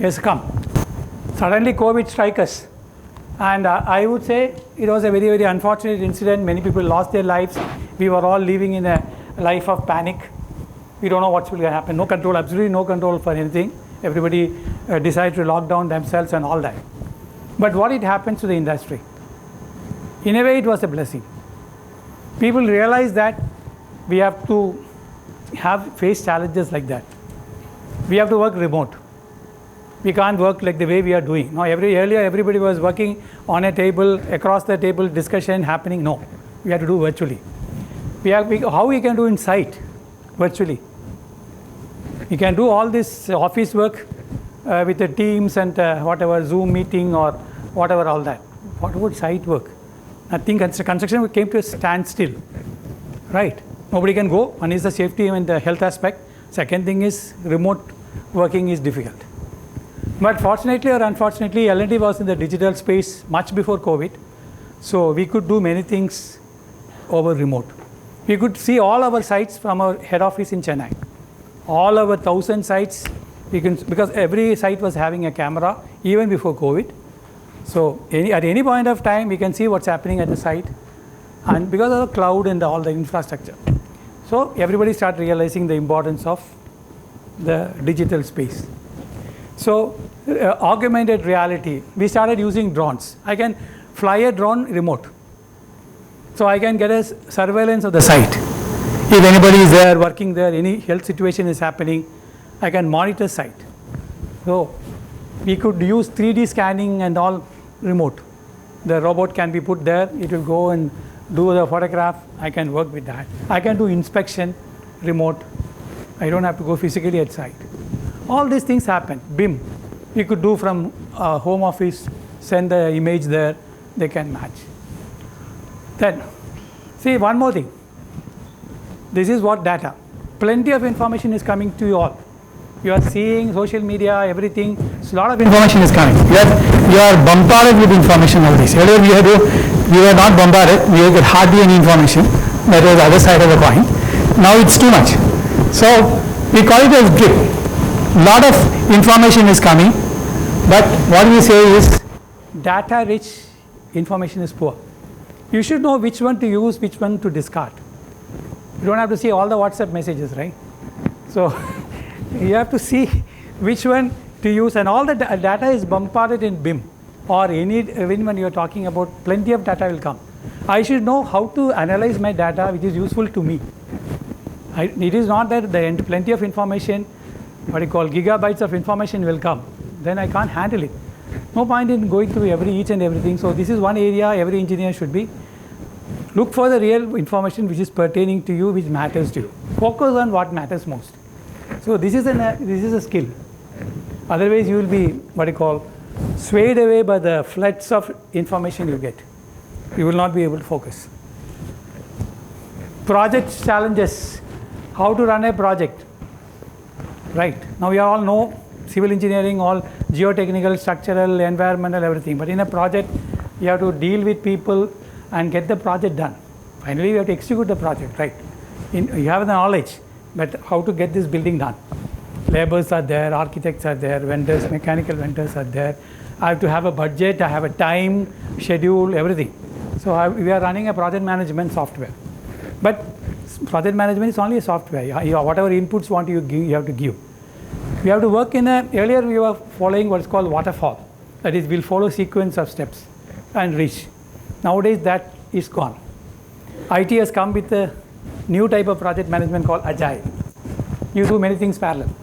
has come. Suddenly COVID strike us. And I would say it was a very, very unfortunate incident. Many people lost their lives. We were all living in a life of panic. We don't know what's going to happen. No control, absolutely no control for anything. Everybody decided to lock down themselves and all that. But what it happens to the industry? In a way, it was a blessing. People realized that we have to face challenges like that. We have to work remote. We can't work like the way we are doing. Now, earlier everybody was working on a table, across the table, discussion happening. No, we have to do virtually. How we can do in site, virtually. We can do all this office work with the Teams and whatever, Zoom meeting or whatever, all that. What about site work? Nothing, construction came to a standstill, right? Nobody can go. One is the safety and the health aspect. Second thing is remote working is difficult. But fortunately or unfortunately, L&T was in the digital space much before COVID. So we could do many things over remote. We could see all our sites from our head office in Chennai. All our 1,000 sites, because every site was having a camera even before COVID. So at any point of time, we can see what's happening at the site. And because of the cloud and all the infrastructure. So everybody started realizing the importance of the digital space. So augmented reality, we started using drones. I can fly a drone remote. So I can get a surveillance of the site. If anybody is there, working there, any health situation is happening, I can monitor site. So we could use 3D scanning and all remote. The robot can be put there, it will go and do the photograph. I can work with that. I can do inspection remote. I don't have to go physically at site. All these things happen. BIM, we could do from home office, send the image there, they can match. Then, see one more thing. This is what data. Plenty of information is coming to you all. You are seeing social media, everything. So a lot of information is coming. You are bombarded with information nowadays. Earlier we were not bombarded. We had hardly any information. That was the other side of the coin. Now it's too much. So we call it as drip. Lot of information is coming, but what we say is data-rich information is poor. You should know which one to use, which one to discard. You don't have to see all the WhatsApp messages, right? So you have to see which one to use, and all the data is bombarded in BIM or when you are talking about, plenty of data will come. I should know how to analyze my data which is useful to me. It is not that plenty of information, what you call gigabytes of information will come. Then I can't handle it. No point in going through each and everything. So this is one area every engineer should be. Look for the real information which is pertaining to you, which matters to you. Focus on what matters most. So this is a skill. Otherwise you will be, what you call, swayed away by the floods of information you get. You will not be able to focus. Project challenges. How to run a project. Right. Now we all know civil engineering, all geotechnical, structural, environmental, everything. But in a project, you have to deal with people and get the project done. Finally, you have to execute the project, right? You have the knowledge, but how to get this building done? Laborers are there, architects are there, vendors, mechanical vendors are there. I have to have a budget, I have a time, schedule, everything. So we are running a project management software. But project management is only a software. Whatever inputs you give, you have to give. We have to work earlier we were following what is called waterfall. That is, we'll follow sequence of steps and reach. Nowadays that is gone. IT has come with a new type of project management called Agile. You do many things parallel,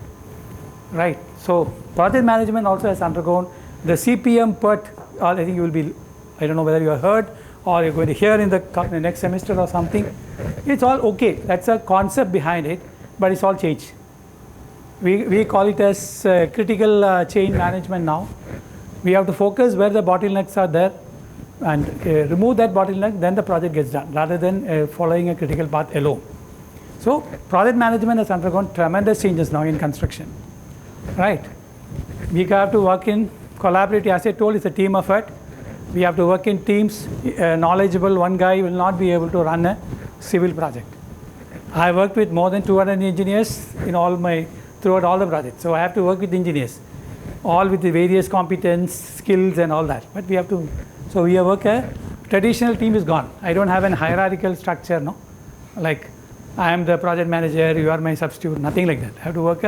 right? So project management also has undergone the CPM PERT. I think you will be, I don't know whether you have heard or you're going to hear in the next semester or something. It's all okay. That's a concept behind it, but it's all changed. We call it as critical chain management now. We have to focus where the bottlenecks are there and remove that bottleneck, then the project gets done, rather than following a critical path alone. So project management has undergone tremendous changes now in construction, right? We have to work in collaborative, as I told, it's a team effort. We have to work in teams. Knowledgeable one guy will not be able to run a civil project. I worked with more than 200 engineers in throughout all the projects. So I have to work with engineers, all with the various competence, skills and all that. But we have to, so we have a traditional team is gone. I don't have an hierarchical structure, no? Like I am the project manager, you are my substitute, nothing like that. I have to work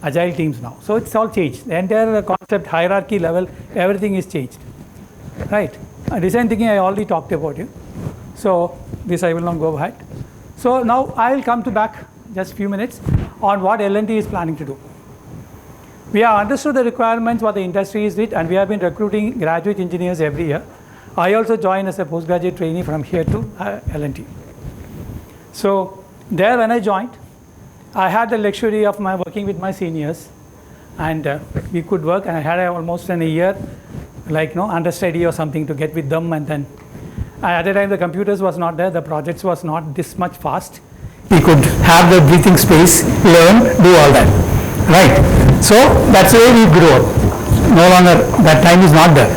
agile teams now. So it's all changed. The entire concept, hierarchy level, everything is changed, right? Design thinking I already talked about you. So this I will not go ahead. So now I will come to back just few minutes on what L&T is planning to do. We have understood the requirements what the industry is with, and we have been recruiting graduate engineers every year. I also joined as a postgraduate trainee from here to L&T. So there when I joined, I had the luxury of working with my seniors, and we could work, and I had almost a year like understudy or something to get with them, and then at the time the computers was not there, the projects was not this much fast. We could have the breathing space, learn, do all that, right? So that's the way we grew up. No longer, that time is not there.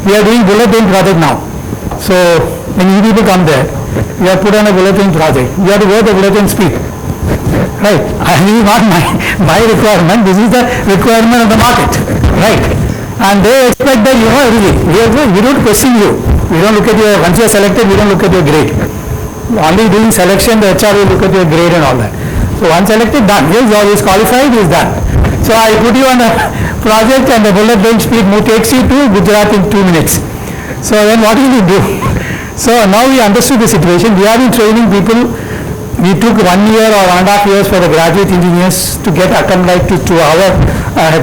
We are doing bullet train project now. So when you people come there, we have put on a bullet train project. You have to go the bullet train speed, right? This is not my requirement, this is the requirement of the market, right? And they expect that you know everything. We don't question you. We don't look at your, once you are selected, we don't look at your grade. Only doing selection, the HR will look at your grade and all that. So once selected, done. Yes, you are qualified, is done. So I put you on a project and the bullet train speed takes you to Gujarat in 2 minutes. So then what will you do? So now we understood the situation. We have been training people. We took 1 year or 1.5 years for the graduate engineers to get acclimated to our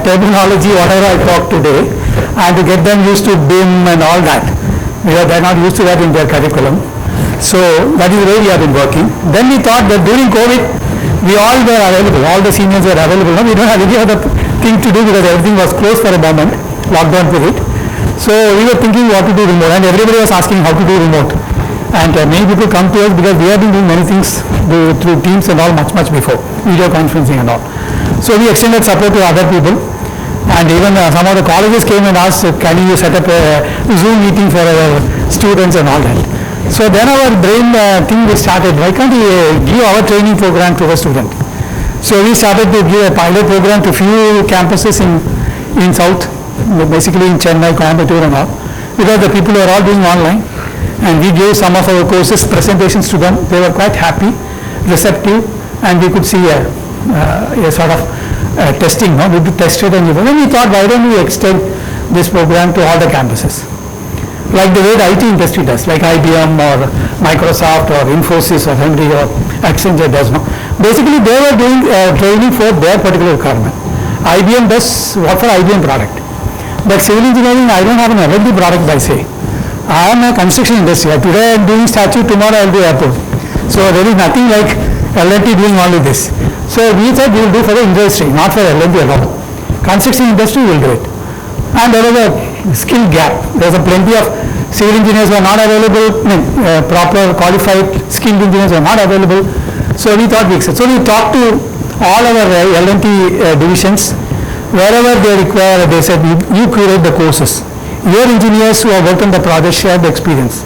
terminology, whatever I talk today, and to get them used to BIM and all that. Because they're not used to that in their curriculum. So that is the way we have been working. Then we thought that during COVID, we all were available, all the seniors were available. Now we don't have any other thing to do because everything was closed for a moment, lockdown period. So we were thinking what to do remote, and everybody was asking how to do remote. And many people come to us because we have been doing many things through Teams and all much before, video conferencing and all. So we extended support to other people, and even some of the colleges came and asked, can you set up a Zoom meeting for our students and all that. So then our brain thing we started, why can't we give our training program to a student? So we started to give a pilot program to few campuses in South, basically in Chennai, Coimbatore and all, because the people were all doing online. And we gave some of our courses, presentations to them. They were quite happy, receptive, and we could see a sort of testing. No? We tested and then we thought, why don't we extend this program to all the campuses? Like the way the IT industry does, like IBM or Microsoft or Infosys or Henry or Accenture does. No? Basically, they were doing training for their particular requirement. IBM does what for IBM product. But civil engineering, I don't have an L&T product by say. I am a construction industry. Today I am doing statue, tomorrow I will do airport. So there is nothing like L&T doing only this. So we said we will do for the industry, not for L&T alone. Construction industry will do it. And there was a skill gap. There was a plenty of civil engineers were not available, proper qualified skilled engineers were not available. So we thought we accept. So we talked to all our L&T divisions. Wherever they require, they said, you curate the courses. Your engineers who have worked on the project share the experience.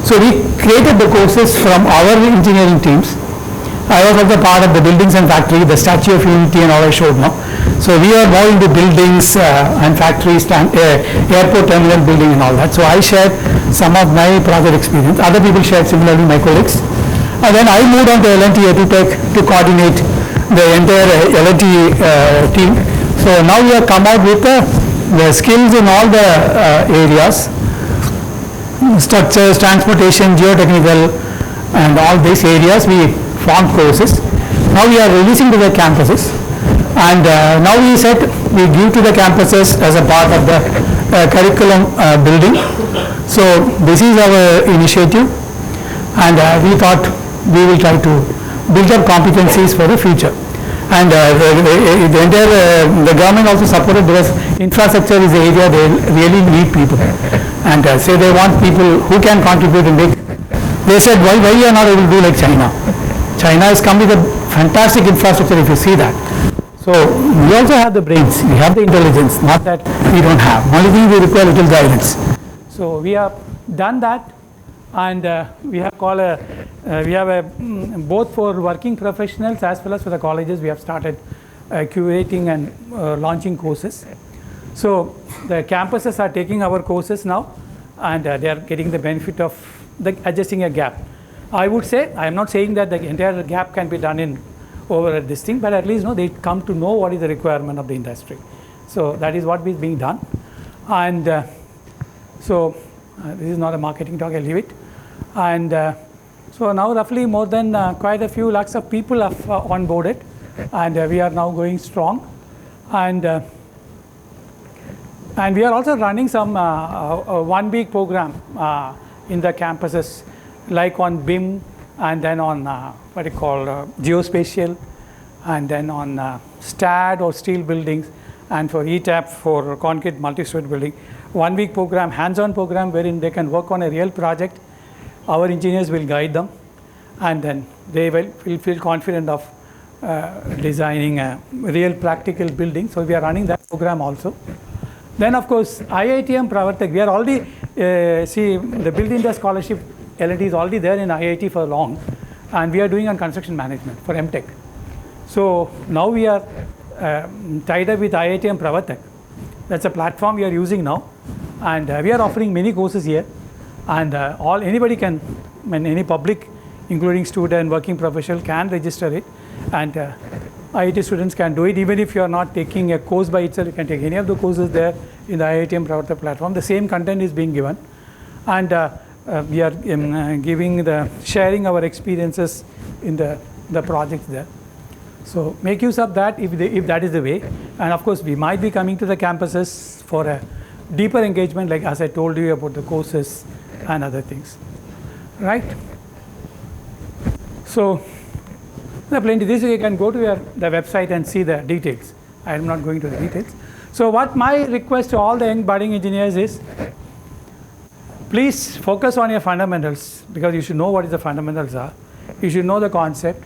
So we created the courses from our engineering teams. I was also part of the buildings and factory, the Statue of Unity and all I showed now. So we are more into buildings and factories, airport terminal building and all that. So I shared some of my project experience. Other people shared similarly, my colleagues. And then I moved on to L&T EduTech to coordinate the entire L&T team. So now we have come out with the skills in all the areas, structures, transportation, geotechnical, and all these areas we formed courses. Now we are releasing to the campuses, and now we said we give to the campuses as a part of the curriculum building. So this is our initiative, and we thought we will try to build up competencies for the future. And the entire the government also supported because infrastructure is the area they really need people. And say they want people who can contribute and make. They said, why you are not able to do like China? China has come with a fantastic infrastructure if you see that. So we also have the brains, we have the intelligence, not that we don't have. Only thing we require little guidance. So we have done that, and we have called both for working professionals as well as for the colleges. We have started curating and launching courses. So the campuses are taking our courses now, and they are getting the benefit of adjusting a gap. I would say, I am not saying that the entire gap can be done in over this thing, but at least they come to know what is the requirement of the industry. So that is what is being done. And this is not a marketing talk, I'll leave it. And so now roughly more than quite a few lakhs of people have onboarded, and we are now going strong. And we are also running some 1 week program in the campuses, like on BIM, and then on geospatial, and then on STAD or steel buildings, and for ETAP for concrete multi-story building. 1 week program, hands-on program, wherein they can work on a real project. Our engineers will guide them, and then they will feel confident of designing a real practical building. So we are running that program also. Then of course IITM Pravartak, we are already the Build India Scholarship L&D is already there in IIT for long, and we are doing on construction management for MTech. So now we are tied up with IITM Pravartak. That's a platform we are using now, and we are offering many courses here, and anybody can, any public, including student, working professional, can register it, and IIT students can do it. Even if you are not taking a course by itself, you can take any of the courses there in the IITM Pravartak platform. The same content is being given, and we are sharing our experiences in the projects there. So make use of that if that is the way. And of course, we might be coming to the campuses for a deeper engagement, like as I told you about the courses and other things, right? So plenty. This you can go to the website and see the details. I am not going to the details. So what my request to all the young budding engineers is, please focus on your fundamentals, because you should know what the fundamentals are. You should know the concept.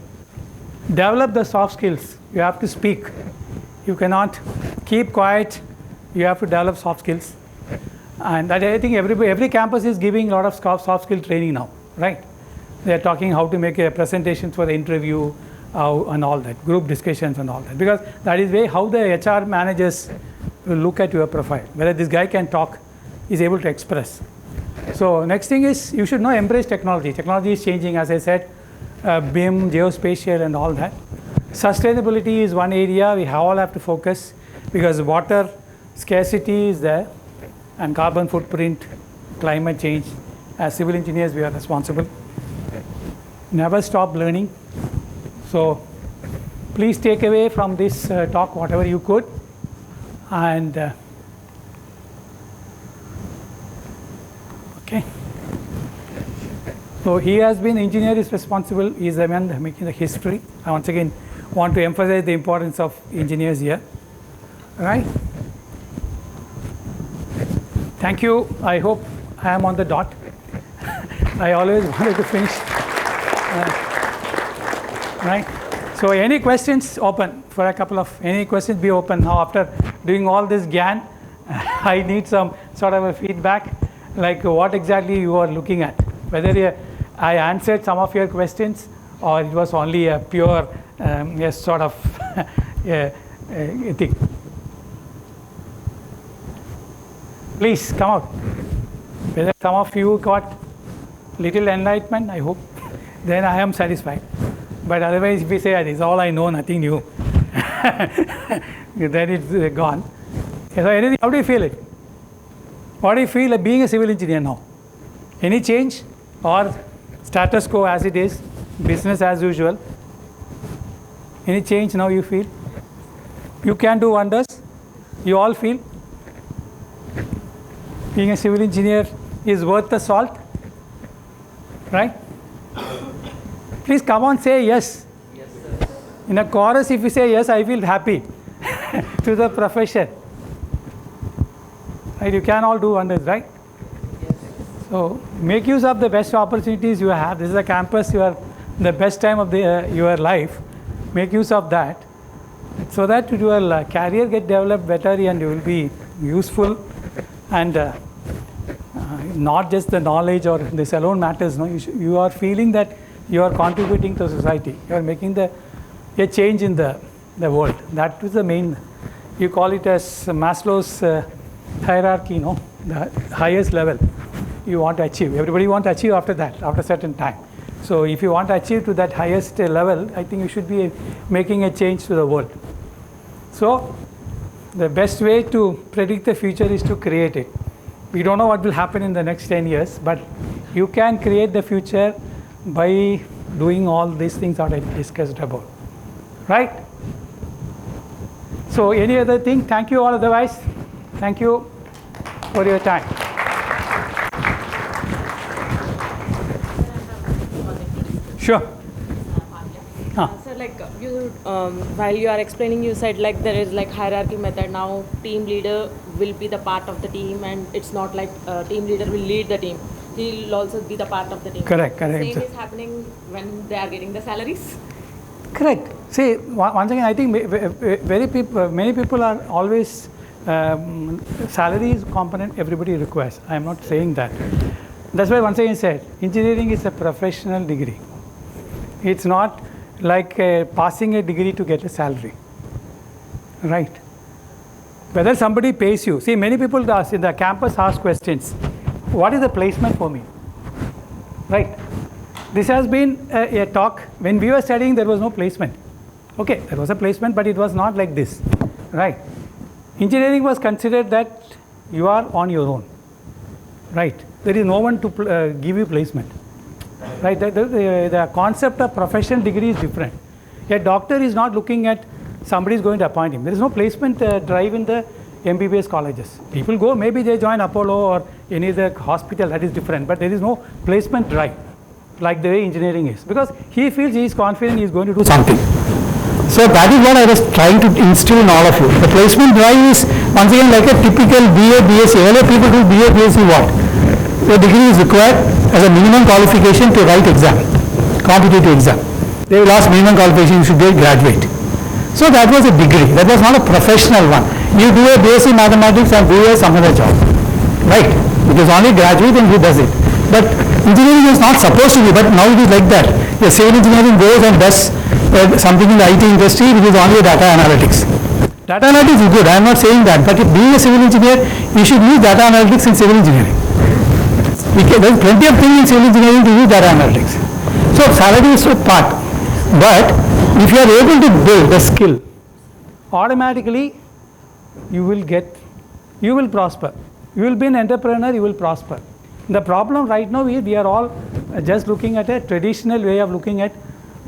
Develop the soft skills. You have to speak. You cannot keep quiet. You have to develop soft skills. And I think every campus is giving a lot of soft skill training now, right? They are talking how to make a presentation for the interview and all that, group discussions and all that. Because that is how the HR managers will look at your profile, whether this guy can talk, is able to express. So next thing is, you should embrace technology. Technology is changing, as I said, BIM, geospatial and all that. Sustainability is one area we all have to focus, because water scarcity is there, and carbon footprint, climate change. As civil engineers, we are responsible. Never stop learning. So please take away from this talk whatever you could. And okay. So he has been, engineer is responsible, he is the man making the history. I once again want to emphasize the importance of engineers here. Right? Thank you. I hope I am on the dot. I always wanted to finish. Right? So any questions, open for a couple of, any questions be open. Now after doing all this GAN, I need some sort of a feedback, like what exactly you are looking at. Whether I answered some of your questions, or it was only a pure sort of thing. Please come out. Whether some of you got little enlightenment, I hope, then I am satisfied. But otherwise, if we say this is all I know, nothing new, then it's gone. So anything, how do you feel it? What do you feel like being a civil engineer now? Any change, or status quo as it is, business as usual? Any change now you feel? You can do wonders. You all feel? Being a civil engineer is worth the salt, right? Please come on, say yes. Yes, sir. In a chorus, if you say yes, I feel happy to the profession. Right? You can all do wonders, right? So make use of the best opportunities you have. This is a campus, you are the best time of your life. Make use of that so that your career get developed better and you will be useful and not just the knowledge or this alone matters. No, you are feeling that you are contributing to society. You are making a change in the world. That is the main. You call it as Maslow's hierarchy. No, the highest level you want to achieve. Everybody want to achieve after that, after a certain time. So if you want to achieve to that highest level, I think you should be making a change to the world. So the best way to predict the future is to create it. We don't know what will happen in the next 10 years, but you can create the future by doing all these things that I discussed about. Right? So any other thing? Thank you all otherwise. Thank you for your time. Sure. So like you, while you are explaining, you said like there is like hierarchy method. Now team leader will be the part of the team, and it's not like team leader will lead the team. He will also be the part of the team. Correct. Same is happening when they are getting the salaries. Correct. See, once again, I think many people are always salary is component everybody requires. I am not saying that. That's why once again I said engineering is a professional degree. It's not like passing a degree to get a salary, right? Whether somebody pays you. See, many people in the campus ask questions. What is the placement for me? Right? This has been a talk. When we were studying, there was no placement. Okay, there was a placement, but it was not like this, right? Engineering was considered that you are on your own, right? There is no one to give you placement. Right, the concept of professional degree is different. A doctor is not looking at somebody is going to appoint him. There is no placement drive in the MBBS colleges. People go, maybe they join Apollo or any other hospital, that is different. But there is no placement drive like the way engineering is. Because he feels he is confident he is going to do something. So that is what I was trying to instill in all of you. The placement drive is once again like a typical BA, BSc. Earlier people do BA, BSc what? The degree is required as a minimum qualification to write exam, competitive exam. They will ask minimum qualification, you should be a graduate. So that was a degree, that was not a professional one. You do a BSc mathematics and do some other job, right? It is only graduate and who does it. But engineering is not supposed to be, but now it is like that. The civil engineering goes and does something in the IT industry which is only data analytics. Data analytics is good, I am not saying that, but if being a civil engineer, you should use data analytics in civil engineering. There is plenty of things in civil engineering to use data analytics. So salary is a part. But if you are able to build a skill, automatically you will prosper. You will be an entrepreneur, you will prosper. The problem right now is we are all just looking at a traditional way of looking at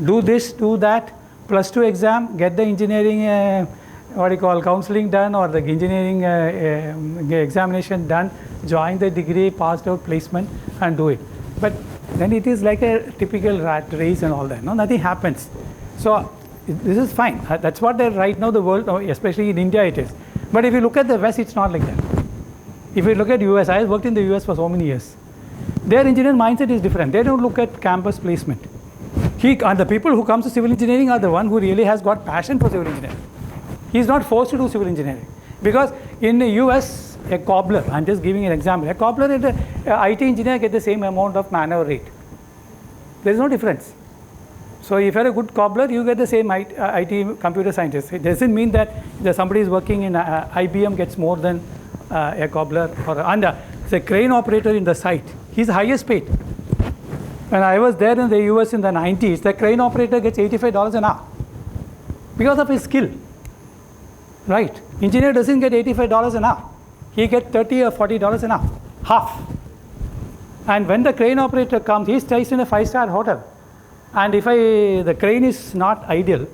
do this, do that, +2 exam, get the engineering counseling done or the engineering examination done, join the degree, passed out placement and do it. But then it is like a typical rat race and all that. No, nothing happens. So this is fine. That's what right now the world, especially in India it is. But if you look at the West, it's not like that. If you look at US, I worked in the US for so many years. Their engineering mindset is different. They don't look at campus placement. And the people who come to civil engineering are the one who really has got passion for civil engineering. He is not forced to do civil engineering. Because in the US, a cobbler, I'm just giving an example, a cobbler and an IT engineer get the same amount of manpower rate. There is no difference. So if you are a good cobbler, you get the same IT computer scientist. It doesn't mean that somebody is working in IBM gets more than a cobbler or the crane operator in the site. He's highest paid. When I was there in the US in the 90s, the crane operator gets $85 an hour because of his skill. Right? Engineer doesn't get $85 an hour. He gets $30 or $40 an hour, half. And when the crane operator comes, he stays in a 5-star hotel. And if the crane is not ideal,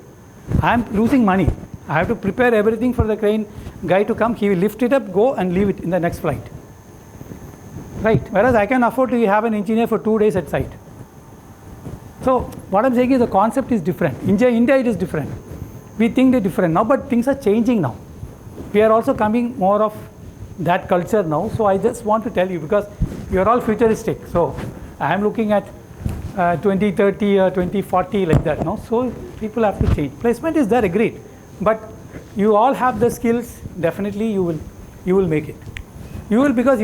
I am losing money. I have to prepare everything for the crane guy to come. He will lift it up, go and leave it in the next flight. Right? Whereas I can afford to have an engineer for 2 days at site. So what I'm saying is the concept is different. India it is different. We think they're different now, but things are changing now. We are also coming more of that culture now. So I just want to tell you, because you are all futuristic. So I am looking at 2030 or 2040 like that. No, so people have to change. Placement is there, agreed, but you all have the skills. Definitely, you will make it. You will, because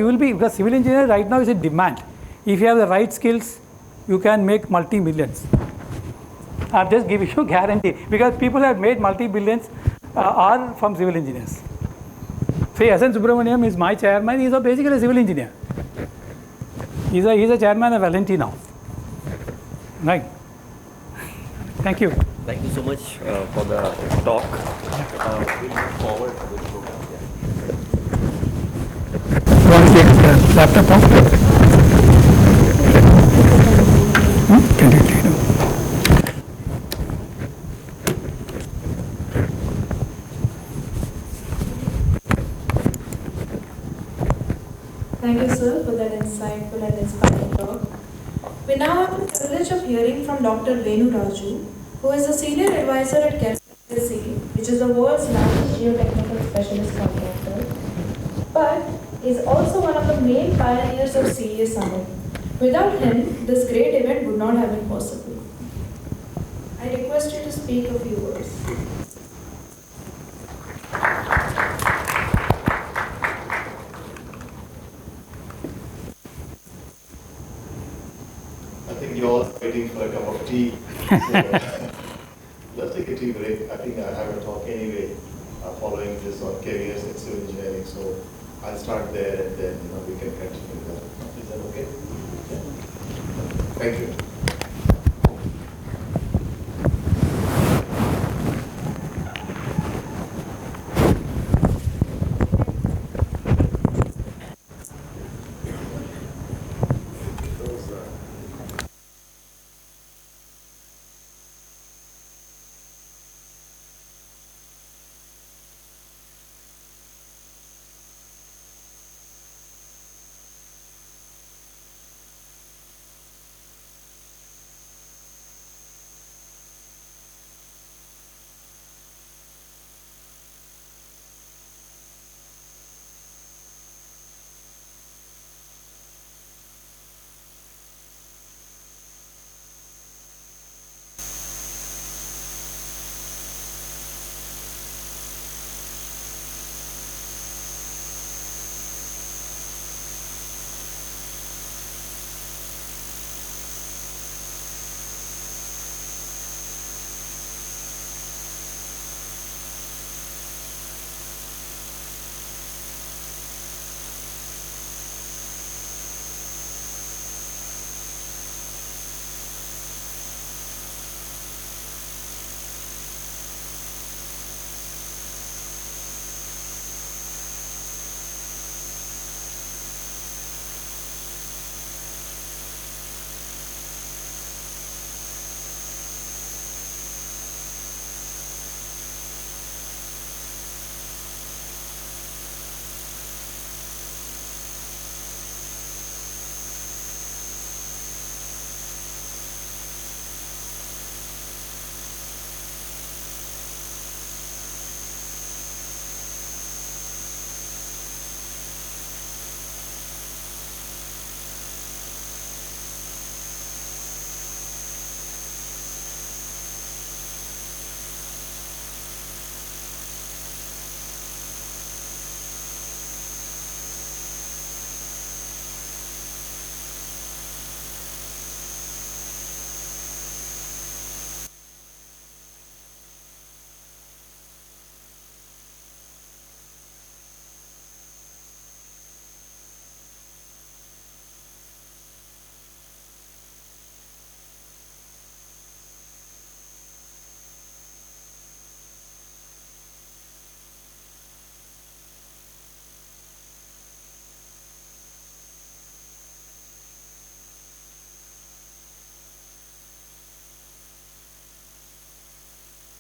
civil engineer right now is in demand. If you have the right skills, you can make multi-millions. I'm just giving you guarantee, because people have made multi-billions are from civil engineers. See, Larsen Toubro is my chairman. He's basically a civil engineer. He's a chairman of L&T now. Right. Thank you. Thank you so much for the talk. We look forward to this program. You want to take the laptop off? Can you take it? Thank you, sir, for that insightful and inspiring talk. We now have the privilege of hearing from Dr. Venu Raju, who is a senior advisor at CEA, which is the world's largest geotechnical specialist contractor, but is also one of the main pioneers of CEA Summit. Without him, this great event would not have been possible. I request you to speak a few words. I think you're all waiting for a cup of tea. So, let's take a tea break. I think I have a talk anyway following this on careers in civil engineering. So I'll start there and then we can continue that. Is that okay? Yeah. Thank you.